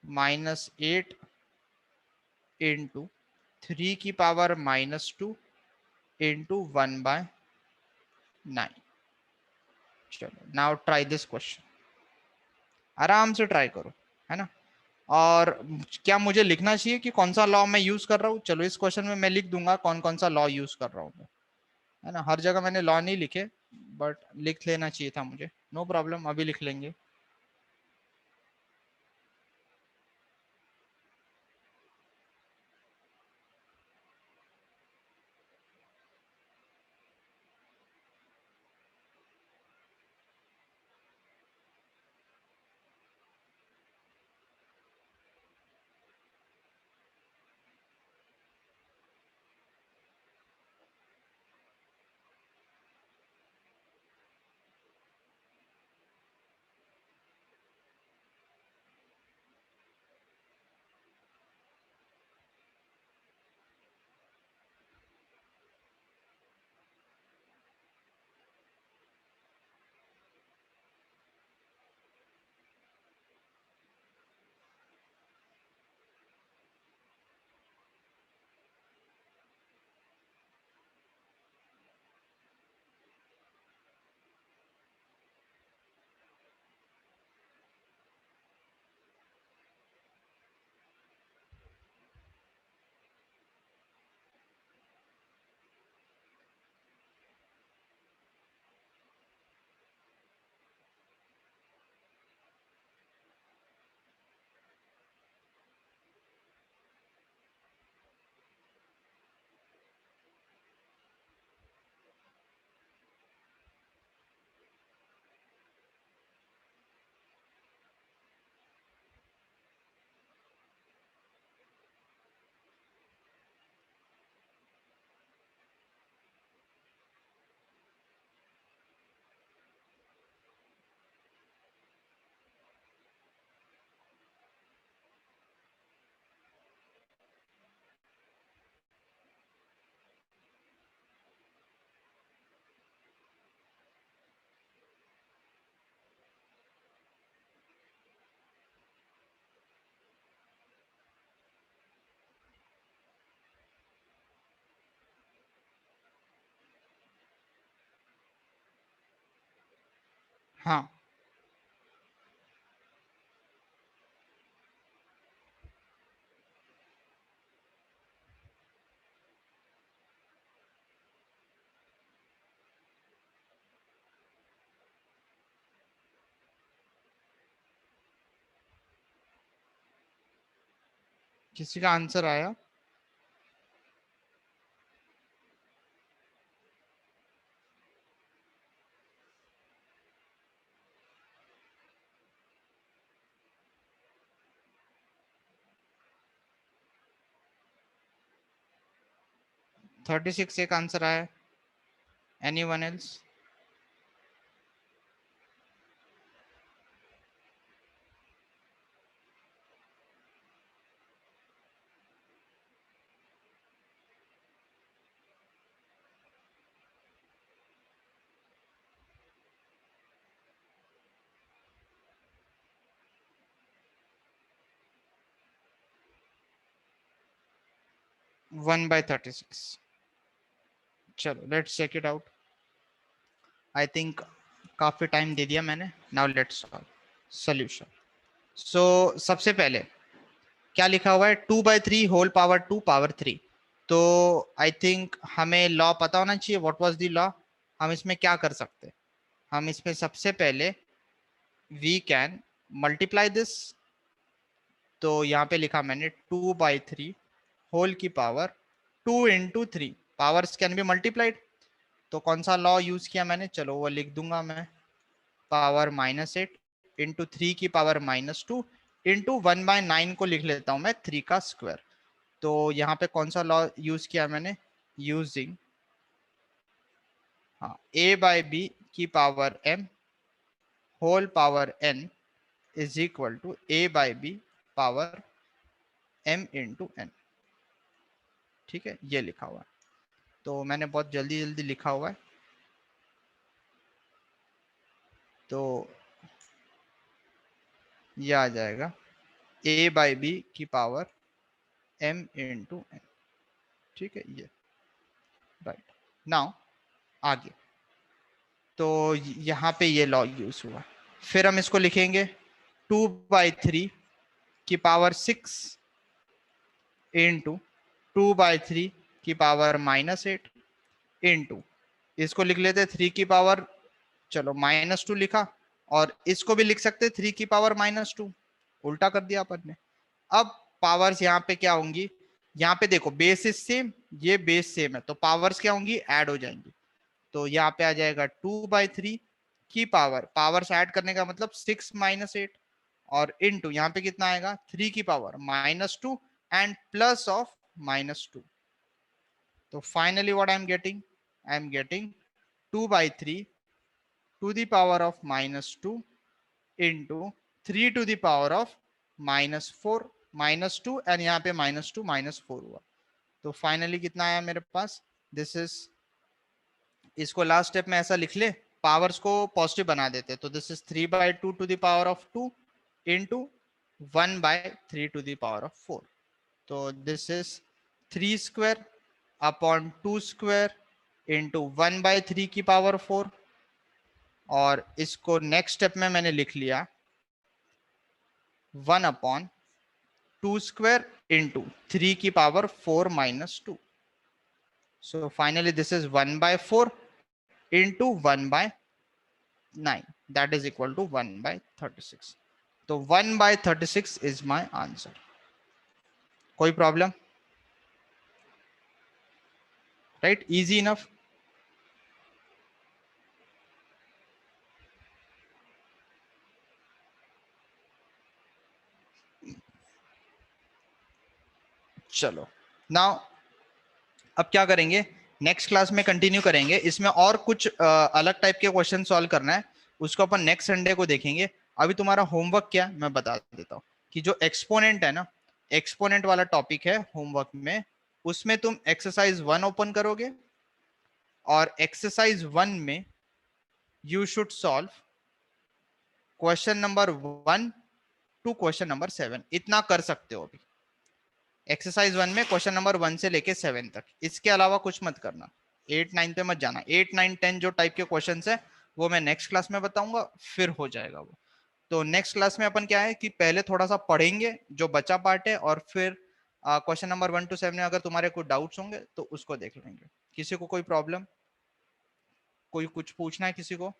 -8 इंटू 3 की पावर-2 इंटू 1/9। चलो नाउ ट्राई दिस क्वेश्चन, आराम से ट्राई करो, है ना। और क्या मुझे लिखना चाहिए कि कौन सा लॉ मैं यूज कर रहा हूँ? चलो इस क्वेश्चन में मैं लिख दूंगा कौन कौन सा लॉ यूज कर रहा हूँ मैं, है ना। हर जगह मैंने लॉ नहीं लिखे, बट लिख लेना चाहिए था मुझे, नो प्रॉब्लम, अभी लिख लेंगे। हाँ, किसी का आंसर आया? 36 एक आंसर आया। Anyone else? One by 36। चलो let's check it out. I think काफी टाइम दे दिया मैंने। Now let's solve solution. So सबसे पहले क्या लिखा हुआ है, 2/3 होल पावर 2 पावर 3। तो आई थिंक हमें लॉ पता होना चाहिए। What was the law? हम इसमें क्या कर सकते हैं? हम इसमें सबसे पहले वी कैन मल्टीप्लाई दिस। तो यहाँ पे लिखा मैंने 2/3 होल की power 2 × 3 powers can be multiplied. तो कौन सा लॉ यूज किया मैंने, चलो वो लिख दूंगा मैं। पावर -8 इंटू 3 की पावर -2 इंटू 1/9 को लिख लेता हूं मैं 3 का स्क्वायर। तो यहाँ पे कौन सा लॉ यूज किया मैंने, यूजिंग हाँ a/b की power m whole power n is equal to a/b power m into n। ठीक है, ये लिखा हुआ है। तो मैंने बहुत जल्दी जल्दी लिखा हुआ है। तो ये आ जाएगा a/b की पावर m इंटू n। ठीक है, ये राइट। नाउ आगे तो यहाँ पे ये लॉ यूज हुआ। फिर हम इसको लिखेंगे 2/3 की पावर 6 इंटू 2/3 की पावर -8 इंटू इसको लिख लेते 3 की पावर, चलो -2 लिखा, और इसको भी लिख सकते 3 की पावर -2, उल्टा कर दिया अपन ने। अब पावर्स यहाँ पे क्या होंगी, यहाँ पे देखो बेस इज सेम, ये बेस सेम है, तो पावर्स क्या होंगी, ऐड हो जाएंगी। तो यहाँ पे आ जाएगा 2/3 की पावर, पावर्स ऐड करने का मतलब 6 - 8, और इनटू यहाँ पे कितना आएगा 3 की पावर -2 एंड प्लस ऑफ -2। तो finally what I am getting 2/3 to the power of -2 into 3 to the power of -4, -2 and यहाँ पे -2 -4 हुआ। तो फाइनली कितना आया मेरे पास, दिस इज, इसको लास्ट स्टेप में ऐसा लिख ले, पावर्स को पॉजिटिव बना देते, तो this is 3/2 to the power of 2 into 1/3 to the power of 4। तो this is 3 square upon 2 square into 1/3 की पावर 4, और इसको नेक्स्ट स्टेप में मैंने लिख लिया 1/2 स्क्वायर इंटू 3 की power 4 -2। So finally this is 1/4 into 1/9, that is equal to 1/36. तो 1/36 is my answer. कोई प्रॉब्लम? Right, easy enough. चलो नाउ अब क्या करेंगे, नेक्स्ट क्लास में कंटिन्यू करेंगे, इसमें और कुछ अलग टाइप के क्वेश्चन सॉल्व करना है, उसको अपन नेक्स्ट संडे को देखेंगे। अभी तुम्हारा होमवर्क क्या है मैं बता देता हूँ, कि जो एक्सपोनेंट है ना, एक्सपोनेंट वाला टॉपिक है होमवर्क में, उसमें तुम एक्सरसाइज 1 ओपन करोगे, और एक्सरसाइज 1 में you should solve question number 1 to question number 7, इतना कर सकते हो अभी एक्सरसाइज 1 में, क्वेश्चन नंबर 1 से लेके 7 तक। इसके अलावा कुछ मत करना, 8 9 पे मत जाना। 8 9 10 जो टाइप के क्वेश्चंस है वो मैं नेक्स्ट क्लास में बताऊंगा, फिर हो जाएगा वो। तो नेक्स्ट क्लास में अपन क्या है कि पहले थोड़ा सा पढ़ेंगे जो बचा पार्ट है, और फिर क्वेश्चन नंबर 1 to 7 में अगर तुम्हारे कोई डाउट्स होंगे तो उसको देख लेंगे। किसी को कोई प्रॉब्लम, कोई कुछ पूछना है किसी को?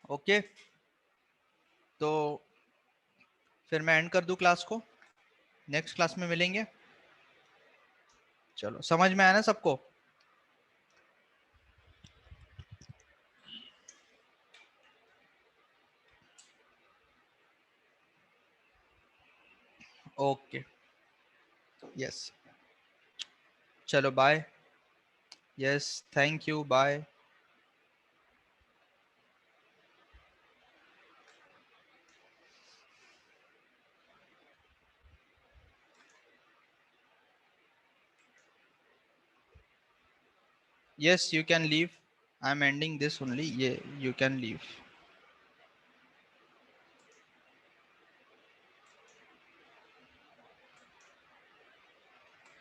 ओके, तो फिर मैं एंड कर दूं क्लास को, नेक्स्ट क्लास में मिलेंगे। चलो, समझ में आया ना सबको? ओके, यस, चलो bye. Yes, thank you, bye. Yes, you can leave. I'm ending this only. Yeah, you can leave.